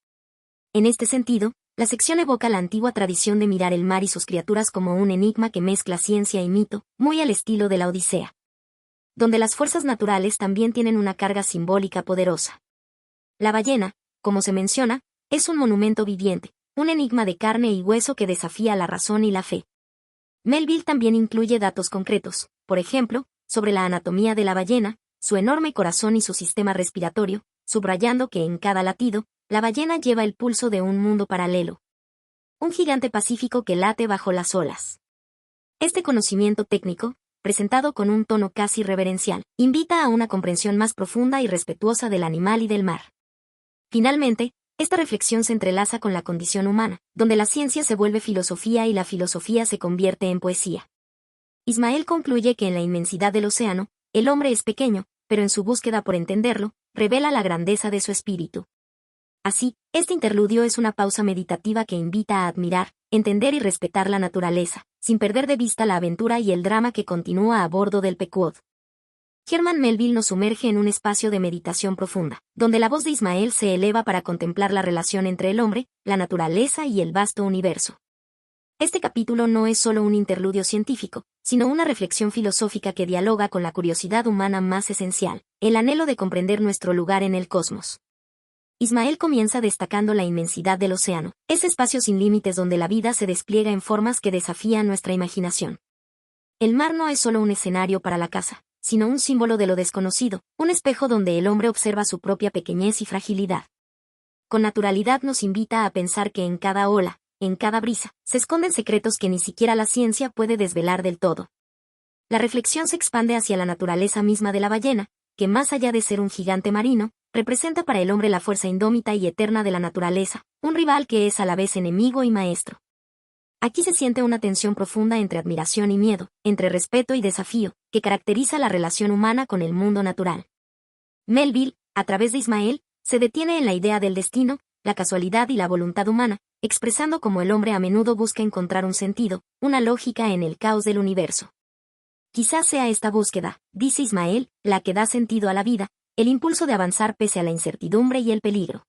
En este sentido, la sección evoca la antigua tradición de mirar el mar y sus criaturas como un enigma que mezcla ciencia y mito, muy al estilo de la Odisea, donde las fuerzas naturales también tienen una carga simbólica poderosa. La ballena, como se menciona, es un monumento viviente, un enigma de carne y hueso que desafía la razón y la fe. Melville también incluye datos concretos, por ejemplo, sobre la anatomía de la ballena, su enorme corazón y su sistema respiratorio, subrayando que en cada latido, la ballena lleva el pulso de un mundo paralelo. Un gigante pacífico que late bajo las olas. Este conocimiento técnico, presentado con un tono casi reverencial, invita a una comprensión más profunda y respetuosa del animal y del mar. Finalmente, esta reflexión se entrelaza con la condición humana, donde la ciencia se vuelve filosofía y la filosofía se convierte en poesía. Ismael concluye que en la inmensidad del océano, el hombre es pequeño, pero en su búsqueda por entenderlo, revela la grandeza de su espíritu. Así, este interludio es una pausa meditativa que invita a admirar, entender y respetar la naturaleza, sin perder de vista la aventura y el drama que continúa a bordo del Pequod. Herman Melville nos sumerge en un espacio de meditación profunda, donde la voz de Ismael se eleva para contemplar la relación entre el hombre, la naturaleza y el vasto universo. Este capítulo no es solo un interludio científico, sino una reflexión filosófica que dialoga con la curiosidad humana más esencial, el anhelo de comprender nuestro lugar en el cosmos. Ismael comienza destacando la inmensidad del océano, ese espacio sin límites donde la vida se despliega en formas que desafían nuestra imaginación. El mar no es solo un escenario para la caza, sino un símbolo de lo desconocido, un espejo donde el hombre observa su propia pequeñez y fragilidad. Con naturalidad nos invita a pensar que en cada ola, en cada brisa, se esconden secretos que ni siquiera la ciencia puede desvelar del todo. La reflexión se expande hacia la naturaleza misma de la ballena, que más allá de ser un gigante marino, representa para el hombre la fuerza indómita y eterna de la naturaleza, un rival que es a la vez enemigo y maestro. Aquí se siente una tensión profunda entre admiración y miedo, entre respeto y desafío, que caracteriza la relación humana con el mundo natural. Melville, a través de Ismael, se detiene en la idea del destino, la casualidad y la voluntad humana, expresando cómo el hombre a menudo busca encontrar un sentido, una lógica en el caos del universo. Quizás sea esta búsqueda, dice Ismael, la que da sentido a la vida, el impulso de avanzar pese a la incertidumbre y el peligro.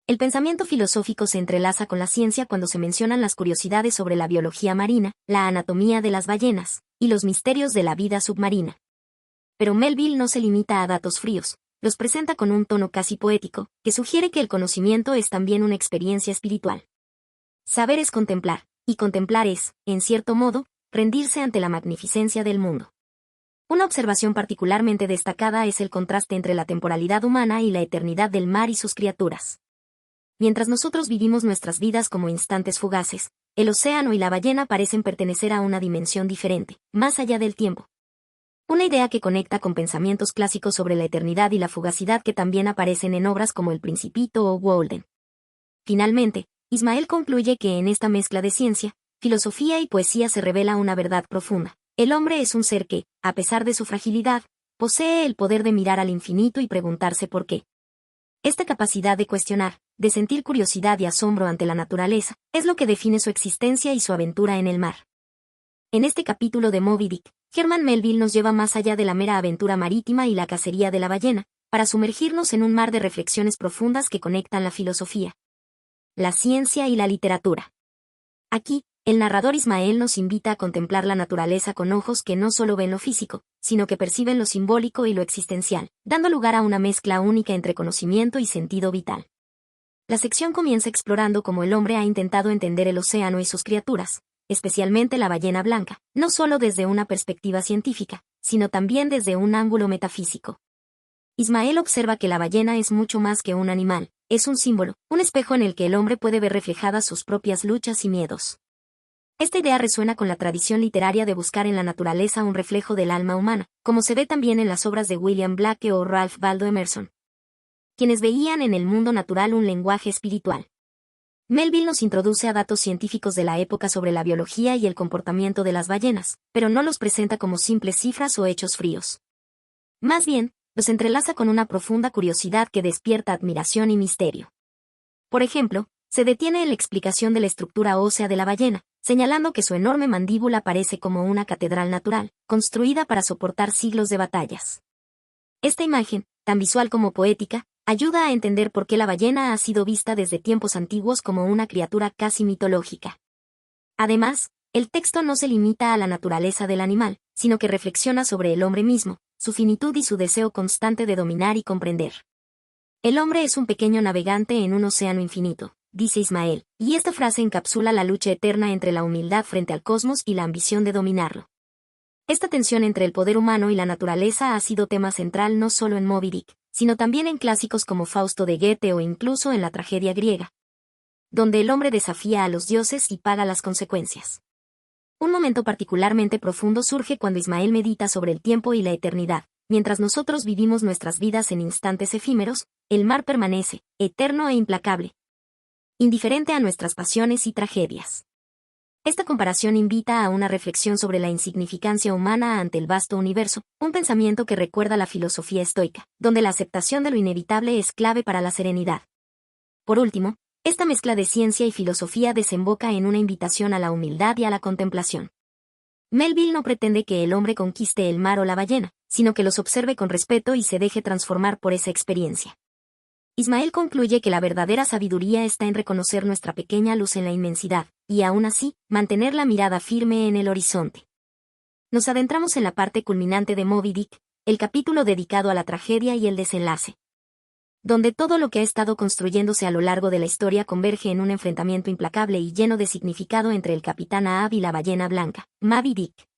El pensamiento filosófico se entrelaza con la ciencia cuando se mencionan las curiosidades sobre la biología marina, la anatomía de las ballenas, y los misterios de la vida submarina. Pero Melville no se limita a datos fríos, los presenta con un tono casi poético, que sugiere que el conocimiento es también una experiencia espiritual. Saber es contemplar, y contemplar es, en cierto modo, rendirse ante la magnificencia del mundo. Una observación particularmente destacada es el contraste entre la temporalidad humana y la eternidad del mar y sus criaturas. Mientras nosotros vivimos nuestras vidas como instantes fugaces, el océano y la ballena parecen pertenecer a una dimensión diferente, más allá del tiempo. Una idea que conecta con pensamientos clásicos sobre la eternidad y la fugacidad que también aparecen en obras como El Principito o Walden. Finalmente, Ismael concluye que en esta mezcla de ciencia, filosofía y poesía se revela una verdad profunda. El hombre es un ser que, a pesar de su fragilidad, posee el poder de mirar al infinito y preguntarse por qué. Esta capacidad de cuestionar, de sentir curiosidad y asombro ante la naturaleza, es lo que define su existencia y su aventura en el mar. En este capítulo de Moby Dick, Herman Melville nos lleva más allá de la mera aventura marítima y la cacería de la ballena, para sumergirnos en un mar de reflexiones profundas que conectan la filosofía, la ciencia y la literatura. Aquí, el narrador Ismael nos invita a contemplar la naturaleza con ojos que no solo ven lo físico, sino que perciben lo simbólico y lo existencial, dando lugar a una mezcla única entre conocimiento y sentido vital. La sección comienza explorando cómo el hombre ha intentado entender el océano y sus criaturas, especialmente la ballena blanca, no solo desde una perspectiva científica, sino también desde un ángulo metafísico. Ismael observa que la ballena es mucho más que un animal, es un símbolo, un espejo en el que el hombre puede ver reflejadas sus propias luchas y miedos. Esta idea resuena con la tradición literaria de buscar en la naturaleza un reflejo del alma humana, como se ve también en las obras de William Blake o Ralph Waldo Emerson, quienes veían en el mundo natural un lenguaje espiritual. Melville nos introduce a datos científicos de la época sobre la biología y el comportamiento de las ballenas, pero no los presenta como simples cifras o hechos fríos. Más bien, los entrelaza con una profunda curiosidad que despierta admiración y misterio. Por ejemplo, se detiene en la explicación de la estructura ósea de la ballena, señalando que su enorme mandíbula parece como una catedral natural, construida para soportar siglos de batallas. Esta imagen, tan visual como poética, ayuda a entender por qué la ballena ha sido vista desde tiempos antiguos como una criatura casi mitológica. Además, el texto no se limita a la naturaleza del animal, sino que reflexiona sobre el hombre mismo, su finitud y su deseo constante de dominar y comprender. El hombre es un pequeño navegante en un océano infinito, dice Ismael, y esta frase encapsula la lucha eterna entre la humildad frente al cosmos y la ambición de dominarlo. Esta tensión entre el poder humano y la naturaleza ha sido tema central no solo en Moby Dick, sino también en clásicos como Fausto de Goethe o incluso en la tragedia griega, donde el hombre desafía a los dioses y paga las consecuencias. Un momento particularmente profundo surge cuando Ismael medita sobre el tiempo y la eternidad. Mientras nosotros vivimos nuestras vidas en instantes efímeros, el mar permanece, eterno e implacable, indiferente a nuestras pasiones y tragedias. Esta comparación invita a una reflexión sobre la insignificancia humana ante el vasto universo, un pensamiento que recuerda la filosofía estoica, donde la aceptación de lo inevitable es clave para la serenidad. Por último, esta mezcla de ciencia y filosofía desemboca en una invitación a la humildad y a la contemplación. Melville no pretende que el hombre conquiste el mar o la ballena, sino que los observe con respeto y se deje transformar por esa experiencia. Ismael concluye que la verdadera sabiduría está en reconocer nuestra pequeña luz en la inmensidad, y aún así, mantener la mirada firme en el horizonte. Nos adentramos en la parte culminante de Moby Dick, el capítulo dedicado a la tragedia y el desenlace, donde todo lo que ha estado construyéndose a lo largo de la historia converge en un enfrentamiento implacable y lleno de significado entre el capitán Ahab y la ballena blanca, Moby Dick.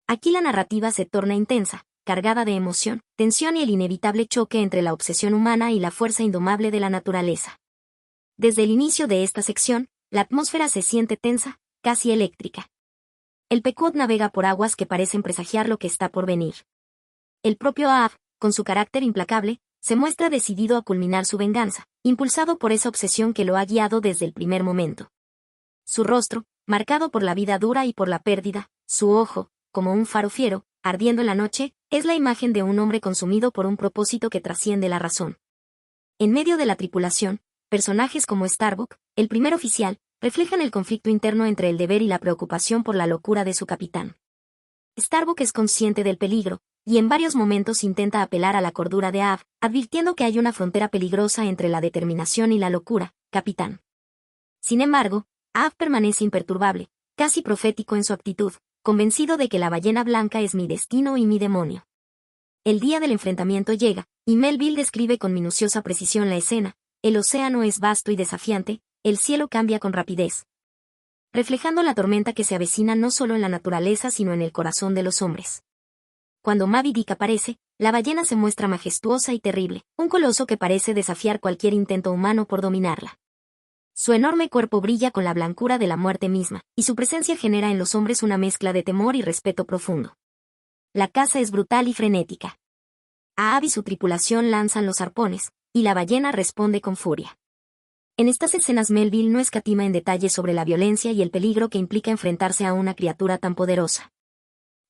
Aquí la narrativa se torna intensa, cargada de emoción, tensión y el inevitable choque entre la obsesión humana y la fuerza indomable de la naturaleza. Desde el inicio de esta sección, la atmósfera se siente tensa, casi eléctrica. El Pequod navega por aguas que parecen presagiar lo que está por venir. El propio Ahab, con su carácter implacable, se muestra decidido a culminar su venganza, impulsado por esa obsesión que lo ha guiado desde el primer momento. Su rostro, marcado por la vida dura y por la pérdida, su ojo, como un faro fiero, ardiendo en la noche, es la imagen de un hombre consumido por un propósito que trasciende la razón. En medio de la tripulación, personajes como Starbuck, el primer oficial, reflejan el conflicto interno entre el deber y la preocupación por la locura de su capitán. Starbuck es consciente del peligro, y en varios momentos intenta apelar a la cordura de Ahab, advirtiendo que hay una frontera peligrosa entre la determinación y la locura, capitán. Sin embargo, Ahab permanece imperturbable, casi profético en su actitud, convencido de que la ballena blanca es mi destino y mi demonio. El día del enfrentamiento llega, y Melville describe con minuciosa precisión la escena. El océano es vasto y desafiante, el cielo cambia con rapidez, reflejando la tormenta que se avecina no solo en la naturaleza sino en el corazón de los hombres. Cuando Moby Dick aparece, la ballena se muestra majestuosa y terrible, un coloso que parece desafiar cualquier intento humano por dominarla. Su enorme cuerpo brilla con la blancura de la muerte misma, y su presencia genera en los hombres una mezcla de temor y respeto profundo. La caza es brutal y frenética. Ahab y su tripulación lanzan los arpones, y la ballena responde con furia. En estas escenas Melville no escatima en detalles sobre la violencia y el peligro que implica enfrentarse a una criatura tan poderosa.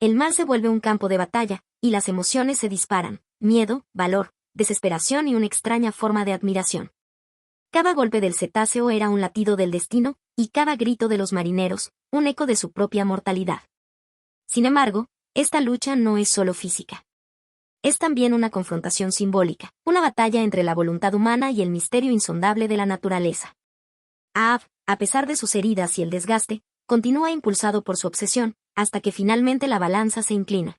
El mar se vuelve un campo de batalla, y las emociones se disparan: miedo, valor, desesperación y una extraña forma de admiración. Cada golpe del cetáceo era un latido del destino, y cada grito de los marineros, un eco de su propia mortalidad. Sin embargo, esta lucha no es solo física. Es también una confrontación simbólica, una batalla entre la voluntad humana y el misterio insondable de la naturaleza. Ahab, a pesar de sus heridas y el desgaste, continúa impulsado por su obsesión, hasta que finalmente la balanza se inclina.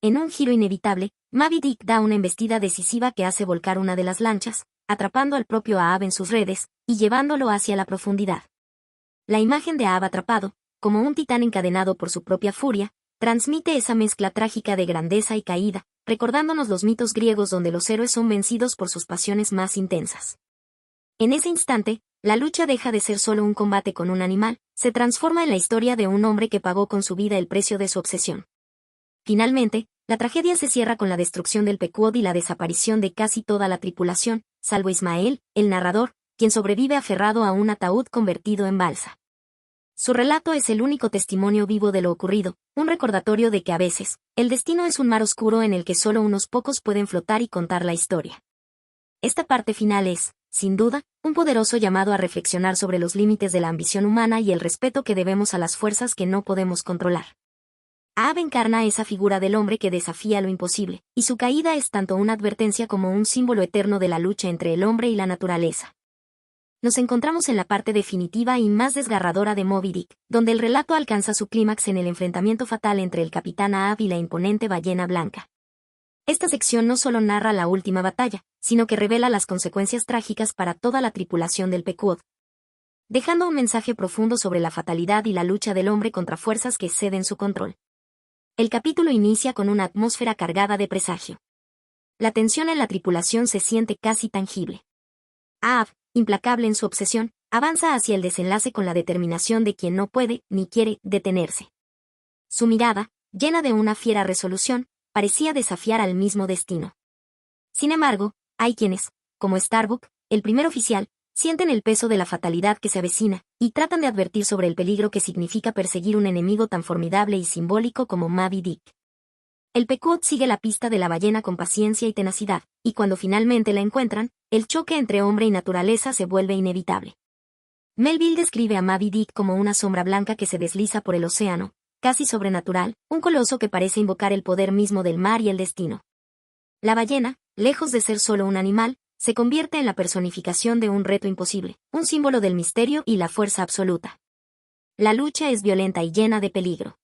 En un giro inevitable, Moby Dick da una embestida decisiva que hace volcar una de las lanchas, atrapando al propio Ahab en sus redes, y llevándolo hacia la profundidad. La imagen de Ahab atrapado, como un titán encadenado por su propia furia, transmite esa mezcla trágica de grandeza y caída, recordándonos los mitos griegos donde los héroes son vencidos por sus pasiones más intensas. En ese instante, la lucha deja de ser solo un combate con un animal, se transforma en la historia de un hombre que pagó con su vida el precio de su obsesión. Finalmente, la tragedia se cierra con la destrucción del Pequod y la desaparición de casi toda la tripulación, salvo Ismael, el narrador, quien sobrevive aferrado a un ataúd convertido en balsa. Su relato es el único testimonio vivo de lo ocurrido, un recordatorio de que a veces, el destino es un mar oscuro en el que solo unos pocos pueden flotar y contar la historia. Esta parte final es, sin duda, un poderoso llamado a reflexionar sobre los límites de la ambición humana y el respeto que debemos a las fuerzas que no podemos controlar. Ahab encarna esa figura del hombre que desafía lo imposible, y su caída es tanto una advertencia como un símbolo eterno de la lucha entre el hombre y la naturaleza. Nos encontramos en la parte definitiva y más desgarradora de Moby Dick, donde el relato alcanza su clímax en el enfrentamiento fatal entre el capitán Ahab y la imponente ballena blanca. Esta sección no solo narra la última batalla, sino que revela las consecuencias trágicas para toda la tripulación del Pequod, dejando un mensaje profundo sobre la fatalidad y la lucha del hombre contra fuerzas que exceden su control. El capítulo inicia con una atmósfera cargada de presagio. La tensión en la tripulación se siente casi tangible. Ahab, implacable en su obsesión, avanza hacia el desenlace con la determinación de quien no puede, ni quiere, detenerse. Su mirada, llena de una fiera resolución, parecía desafiar al mismo destino. Sin embargo, hay quienes, como Starbuck, el primer oficial, sienten el peso de la fatalidad que se avecina, y tratan de advertir sobre el peligro que significa perseguir un enemigo tan formidable y simbólico como Moby Dick. El Pequod sigue la pista de la ballena con paciencia y tenacidad, y cuando finalmente la encuentran, el choque entre hombre y naturaleza se vuelve inevitable. Melville describe a Moby Dick como una sombra blanca que se desliza por el océano, casi sobrenatural, un coloso que parece invocar el poder mismo del mar y el destino. La ballena, lejos de ser solo un animal, se convierte en la personificación de un reto imposible, un símbolo del misterio y la fuerza absoluta. La lucha es violenta y llena de peligro.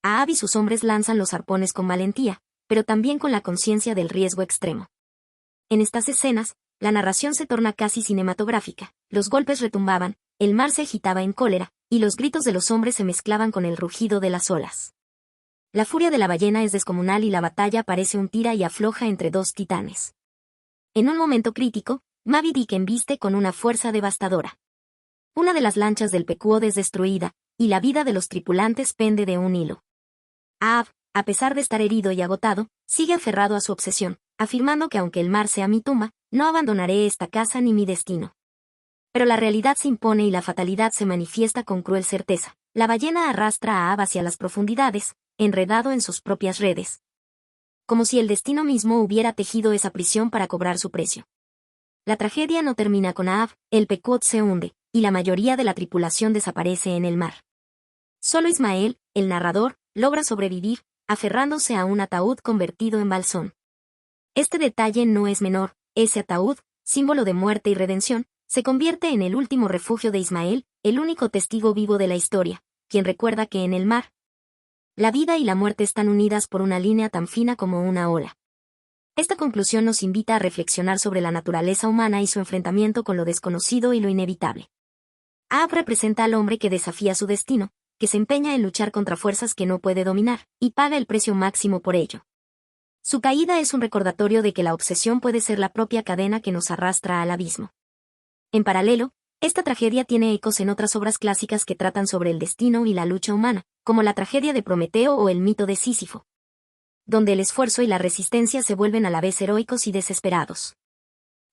Ahab y sus hombres lanzan los arpones con valentía, pero también con la conciencia del riesgo extremo. En estas escenas, la narración se torna casi cinematográfica, los golpes retumbaban, el mar se agitaba en cólera, y los gritos de los hombres se mezclaban con el rugido de las olas. La furia de la ballena es descomunal y la batalla parece un tira y afloja entre dos titanes. En un momento crítico, Moby Dick embiste con una fuerza devastadora. Una de las lanchas del Pequod es destruida, y la vida de los tripulantes pende de un hilo. Ahab, a pesar de estar herido y agotado, sigue aferrado a su obsesión, afirmando que aunque el mar sea mi tumba, no abandonaré esta casa ni mi destino. Pero la realidad se impone y la fatalidad se manifiesta con cruel certeza. La ballena arrastra a Ahab hacia las profundidades, enredado en sus propias redes. Como si el destino mismo hubiera tejido esa prisión para cobrar su precio. La tragedia no termina con Ahab, el Pequod se hunde, y la mayoría de la tripulación desaparece en el mar. Solo Ismael, el narrador, logra sobrevivir, aferrándose a un ataúd convertido en balsón. Este detalle no es menor, ese ataúd, símbolo de muerte y redención, se convierte en el último refugio de Ismael, el único testigo vivo de la historia, quien recuerda que en el mar, la vida y la muerte están unidas por una línea tan fina como una ola. Esta conclusión nos invita a reflexionar sobre la naturaleza humana y su enfrentamiento con lo desconocido y lo inevitable. Ahab representa al hombre que desafía su destino, que se empeña en luchar contra fuerzas que no puede dominar, y paga el precio máximo por ello. Su caída es un recordatorio de que la obsesión puede ser la propia cadena que nos arrastra al abismo. En paralelo, esta tragedia tiene ecos en otras obras clásicas que tratan sobre el destino y la lucha humana, como la tragedia de Prometeo o el mito de Sísifo, donde el esfuerzo y la resistencia se vuelven a la vez heroicos y desesperados.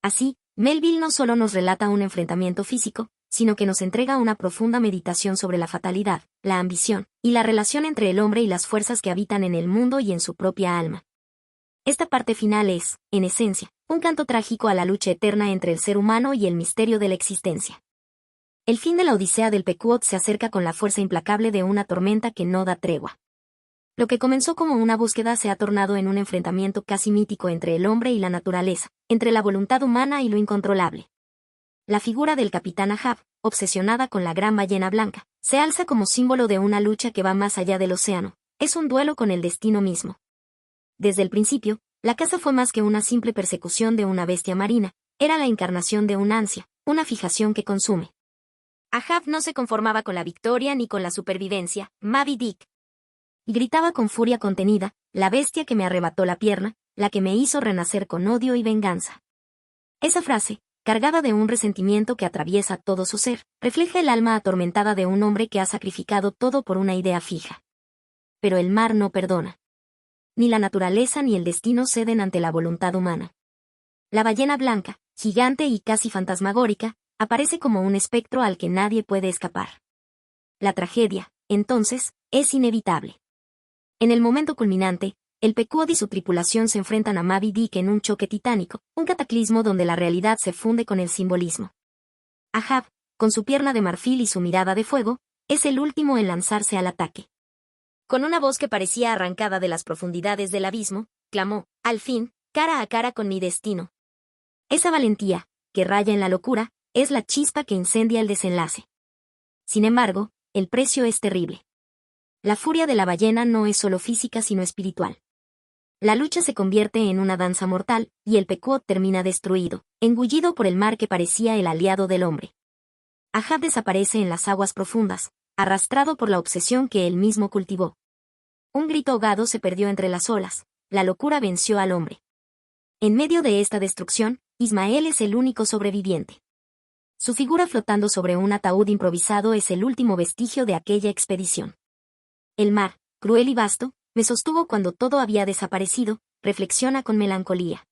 Así, Melville no solo nos relata un enfrentamiento físico, sino que nos entrega una profunda meditación sobre la fatalidad, la ambición, y la relación entre el hombre y las fuerzas que habitan en el mundo y en su propia alma. Esta parte final es, en esencia, un canto trágico a la lucha eterna entre el ser humano y el misterio de la existencia. El fin de la odisea del Pequod se acerca con la fuerza implacable de una tormenta que no da tregua. Lo que comenzó como una búsqueda se ha tornado en un enfrentamiento casi mítico entre el hombre y la naturaleza, entre la voluntad humana y lo incontrolable. La figura del capitán Ahab, obsesionada con la gran ballena blanca, se alza como símbolo de una lucha que va más allá del océano, es un duelo con el destino mismo. Desde el principio, la caza fue más que una simple persecución de una bestia marina, era la encarnación de una ansia, una fijación que consume. Ahab no se conformaba con la victoria ni con la supervivencia, Moby Dick. Y gritaba con furia contenida, la bestia que me arrebató la pierna, la que me hizo renacer con odio y venganza. Esa frase, cargada de un resentimiento que atraviesa todo su ser, refleja el alma atormentada de un hombre que ha sacrificado todo por una idea fija. Pero el mar no perdona. Ni la naturaleza ni el destino ceden ante la voluntad humana. La ballena blanca, gigante y casi fantasmagórica, aparece como un espectro al que nadie puede escapar. La tragedia, entonces, es inevitable. En el momento culminante, el Pequod y su tripulación se enfrentan a Moby Dick en un choque titánico, un cataclismo donde la realidad se funde con el simbolismo. Ahab, con su pierna de marfil y su mirada de fuego, es el último en lanzarse al ataque. Con una voz que parecía arrancada de las profundidades del abismo, clamó, al fin, cara a cara con mi destino. Esa valentía, que raya en la locura, es la chispa que incendia el desenlace. Sin embargo, el precio es terrible. La furia de la ballena no es solo física sino espiritual. La lucha se convierte en una danza mortal, y el Pequod termina destruido, engullido por el mar que parecía el aliado del hombre. Ahab desaparece en las aguas profundas, arrastrado por la obsesión que él mismo cultivó. Un grito ahogado se perdió entre las olas, la locura venció al hombre. En medio de esta destrucción, Ismael es el único sobreviviente. Su figura flotando sobre un ataúd improvisado es el último vestigio de aquella expedición. El mar, cruel y vasto, me sostuvo cuando todo había desaparecido, reflexiona con melancolía.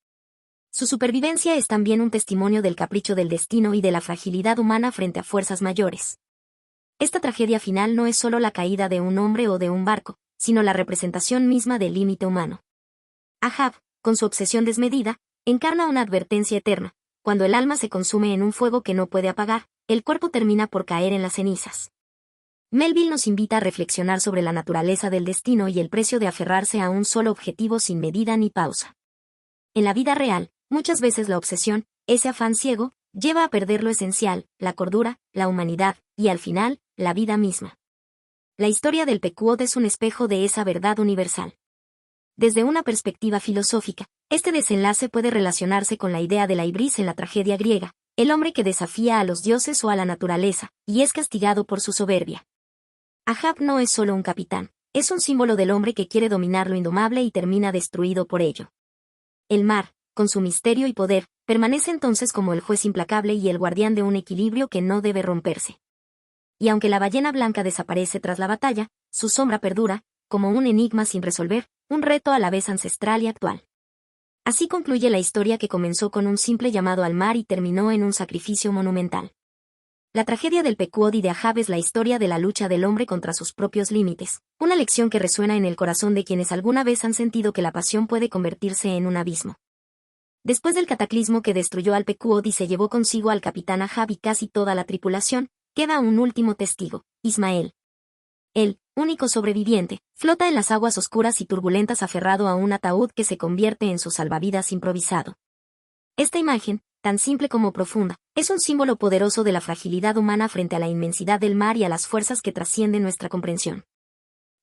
Su supervivencia es también un testimonio del capricho del destino y de la fragilidad humana frente a fuerzas mayores. Esta tragedia final no es solo la caída de un hombre o de un barco, sino la representación misma del límite humano. Ahab, con su obsesión desmedida, encarna una advertencia eterna. Cuando el alma se consume en un fuego que no puede apagar, el cuerpo termina por caer en las cenizas. Melville nos invita a reflexionar sobre la naturaleza del destino y el precio de aferrarse a un solo objetivo sin medida ni pausa. En la vida real, muchas veces la obsesión, ese afán ciego, lleva a perder lo esencial, la cordura, la humanidad, y al final, la vida misma. La historia del Pequod es un espejo de esa verdad universal. Desde una perspectiva filosófica, este desenlace puede relacionarse con la idea de la ibris en la tragedia griega, el hombre que desafía a los dioses o a la naturaleza, y es castigado por su soberbia. Ahab no es solo un capitán, es un símbolo del hombre que quiere dominar lo indomable y termina destruido por ello. El mar, con su misterio y poder, permanece entonces como el juez implacable y el guardián de un equilibrio que no debe romperse. Y aunque la ballena blanca desaparece tras la batalla, su sombra perdura, como un enigma sin resolver, un reto a la vez ancestral y actual. Así concluye la historia que comenzó con un simple llamado al mar y terminó en un sacrificio monumental. La tragedia del Pequod y de Ahab es la historia de la lucha del hombre contra sus propios límites, una lección que resuena en el corazón de quienes alguna vez han sentido que la pasión puede convertirse en un abismo. Después del cataclismo que destruyó al Pequod y se llevó consigo al capitán Ahab y casi toda la tripulación, queda un último testigo, Ismael. Él, único sobreviviente, flota en las aguas oscuras y turbulentas aferrado a un ataúd que se convierte en su salvavidas improvisado. Esta imagen, tan simple como profunda, es un símbolo poderoso de la fragilidad humana frente a la inmensidad del mar y a las fuerzas que trascienden nuestra comprensión.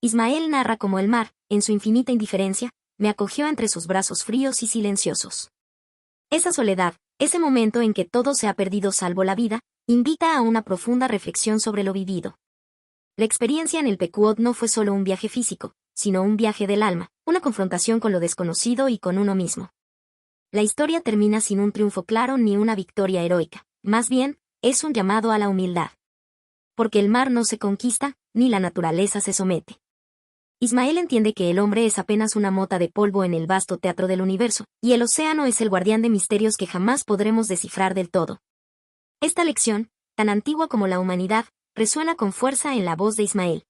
Ismael narra cómo el mar, en su infinita indiferencia, me acogió entre sus brazos fríos y silenciosos. Esa soledad, ese momento en que todo se ha perdido salvo la vida, invita a una profunda reflexión sobre lo vivido. La experiencia en el Pequod no fue solo un viaje físico, sino un viaje del alma, una confrontación con lo desconocido y con uno mismo. La historia termina sin un triunfo claro ni una victoria heroica, más bien, es un llamado a la humildad. Porque el mar no se conquista, ni la naturaleza se somete. Ismael entiende que el hombre es apenas una mota de polvo en el vasto teatro del universo, y el océano es el guardián de misterios que jamás podremos descifrar del todo. Esta lección, tan antigua como la humanidad, resuena con fuerza en la voz de Ismael.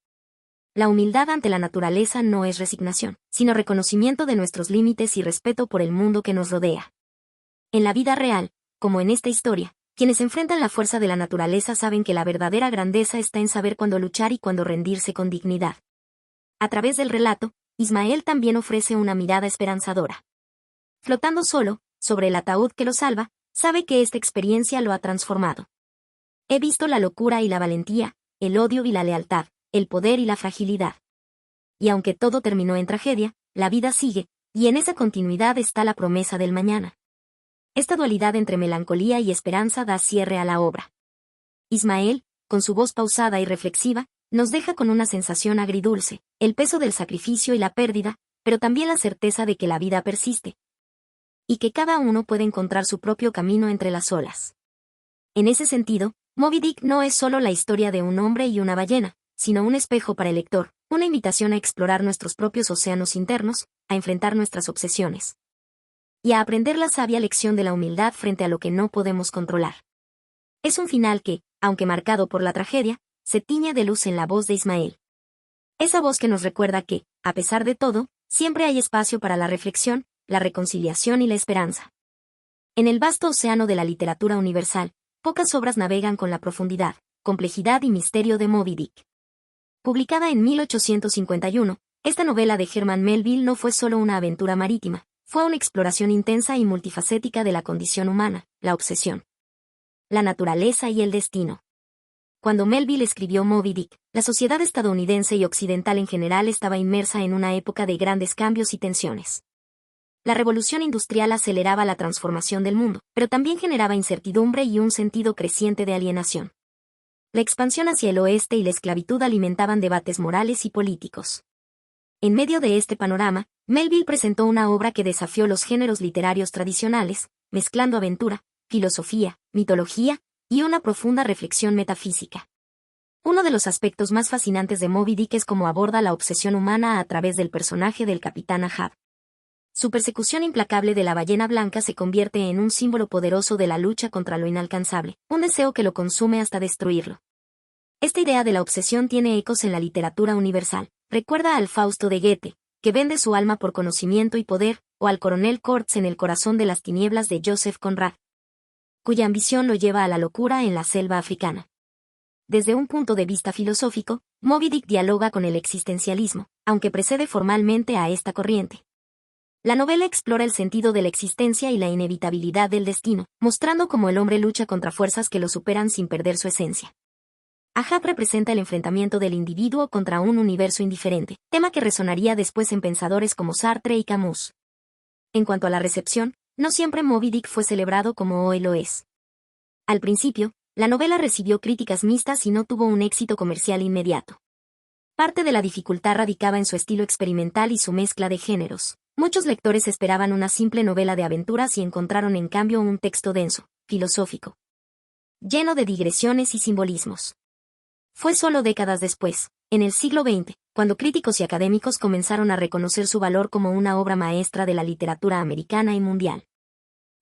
La humildad ante la naturaleza no es resignación, sino reconocimiento de nuestros límites y respeto por el mundo que nos rodea. En la vida real, como en esta historia, quienes enfrentan la fuerza de la naturaleza saben que la verdadera grandeza está en saber cuándo luchar y cuándo rendirse con dignidad. A través del relato, Ismael también ofrece una mirada esperanzadora. Flotando solo, sobre el ataúd que lo salva, sabe que esta experiencia lo ha transformado. He visto la locura y la valentía, el odio y la lealtad, el poder y la fragilidad. Y aunque todo terminó en tragedia, la vida sigue, y en esa continuidad está la promesa del mañana. Esta dualidad entre melancolía y esperanza da cierre a la obra. Ismael, con su voz pausada y reflexiva, nos deja con una sensación agridulce, el peso del sacrificio y la pérdida, pero también la certeza de que la vida persiste. Y que cada uno puede encontrar su propio camino entre las olas. En ese sentido, Moby Dick no es solo la historia de un hombre y una ballena, sino un espejo para el lector, una invitación a explorar nuestros propios océanos internos, a enfrentar nuestras obsesiones. Y a aprender la sabia lección de la humildad frente a lo que no podemos controlar. Es un final que, aunque marcado por la tragedia, se tiñe de luz en la voz de Ismael. Esa voz que nos recuerda que, a pesar de todo, siempre hay espacio para la reflexión, la reconciliación y la esperanza. En el vasto océano de la literatura universal, pocas obras navegan con la profundidad, complejidad y misterio de Moby Dick. Publicada en 1851, esta novela de Herman Melville no fue solo una aventura marítima, fue una exploración intensa y multifacética de la condición humana, la obsesión, la naturaleza y el destino. Cuando Melville escribió Moby Dick, la sociedad estadounidense y occidental en general estaba inmersa en una época de grandes cambios y tensiones. La revolución industrial aceleraba la transformación del mundo, pero también generaba incertidumbre y un sentido creciente de alienación. La expansión hacia el oeste y la esclavitud alimentaban debates morales y políticos. En medio de este panorama, Melville presentó una obra que desafió los géneros literarios tradicionales, mezclando aventura, filosofía, mitología y una profunda reflexión metafísica. Uno de los aspectos más fascinantes de Moby Dick es cómo aborda la obsesión humana a través del personaje del capitán Ahab. Su persecución implacable de la ballena blanca se convierte en un símbolo poderoso de la lucha contra lo inalcanzable, un deseo que lo consume hasta destruirlo. Esta idea de la obsesión tiene ecos en la literatura universal. Recuerda al Fausto de Goethe, que vende su alma por conocimiento y poder, o al coronel Kurtz en El corazón de las tinieblas de Joseph Conrad, cuya ambición lo lleva a la locura en la selva africana. Desde un punto de vista filosófico, Moby Dick dialoga con el existencialismo, aunque precede formalmente a esta corriente. La novela explora el sentido de la existencia y la inevitabilidad del destino, mostrando cómo el hombre lucha contra fuerzas que lo superan sin perder su esencia. Ahab representa el enfrentamiento del individuo contra un universo indiferente, tema que resonaría después en pensadores como Sartre y Camus. En cuanto a la recepción, no siempre Moby Dick fue celebrado como hoy lo es. Al principio, la novela recibió críticas mixtas y no tuvo un éxito comercial inmediato. Parte de la dificultad radicaba en su estilo experimental y su mezcla de géneros. Muchos lectores esperaban una simple novela de aventuras y encontraron en cambio un texto denso, filosófico, lleno de digresiones y simbolismos. Fue solo décadas después, en el siglo XX, cuando críticos y académicos comenzaron a reconocer su valor como una obra maestra de la literatura americana y mundial.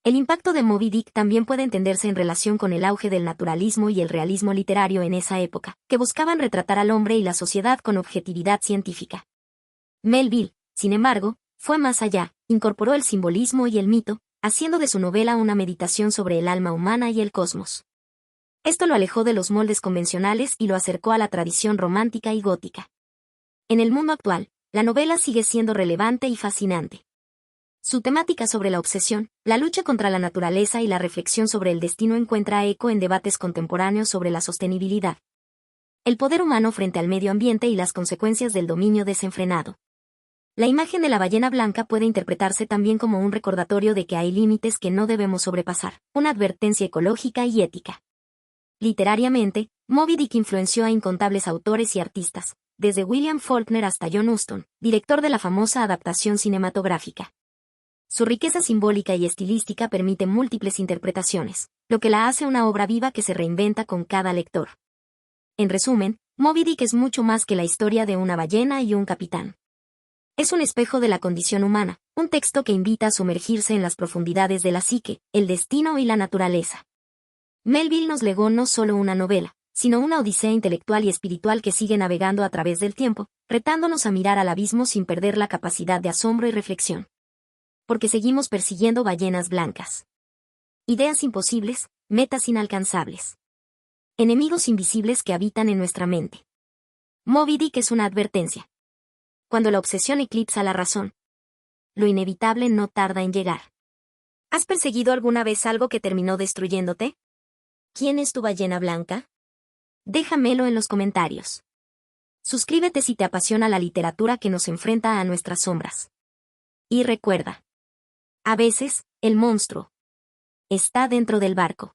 El impacto de Moby Dick también puede entenderse en relación con el auge del naturalismo y el realismo literario en esa época, que buscaban retratar al hombre y la sociedad con objetividad científica. Melville, sin embargo, fue más allá, incorporó el simbolismo y el mito, haciendo de su novela una meditación sobre el alma humana y el cosmos. Esto lo alejó de los moldes convencionales y lo acercó a la tradición romántica y gótica. En el mundo actual, la novela sigue siendo relevante y fascinante. Su temática sobre la obsesión, la lucha contra la naturaleza y la reflexión sobre el destino encuentra eco en debates contemporáneos sobre la sostenibilidad, el poder humano frente al medio ambiente y las consecuencias del dominio desenfrenado. La imagen de la ballena blanca puede interpretarse también como un recordatorio de que hay límites que no debemos sobrepasar, una advertencia ecológica y ética. Literariamente, Moby Dick influenció a incontables autores y artistas, desde William Faulkner hasta John Huston, director de la famosa adaptación cinematográfica. Su riqueza simbólica y estilística permite múltiples interpretaciones, lo que la hace una obra viva que se reinventa con cada lector. En resumen, Moby Dick es mucho más que la historia de una ballena y un capitán. Es un espejo de la condición humana, un texto que invita a sumergirse en las profundidades de la psique, el destino y la naturaleza. Melville nos legó no solo una novela, sino una odisea intelectual y espiritual que sigue navegando a través del tiempo, retándonos a mirar al abismo sin perder la capacidad de asombro y reflexión. Porque seguimos persiguiendo ballenas blancas. Ideas imposibles, metas inalcanzables. Enemigos invisibles que habitan en nuestra mente. Moby Dick es una advertencia. Cuando la obsesión eclipsa la razón, lo inevitable no tarda en llegar. ¿Has perseguido alguna vez algo que terminó destruyéndote? ¿Quién es tu ballena blanca? Déjamelo en los comentarios. Suscríbete si te apasiona la literatura que nos enfrenta a nuestras sombras. Y recuerda, a veces, el monstruo está dentro del barco.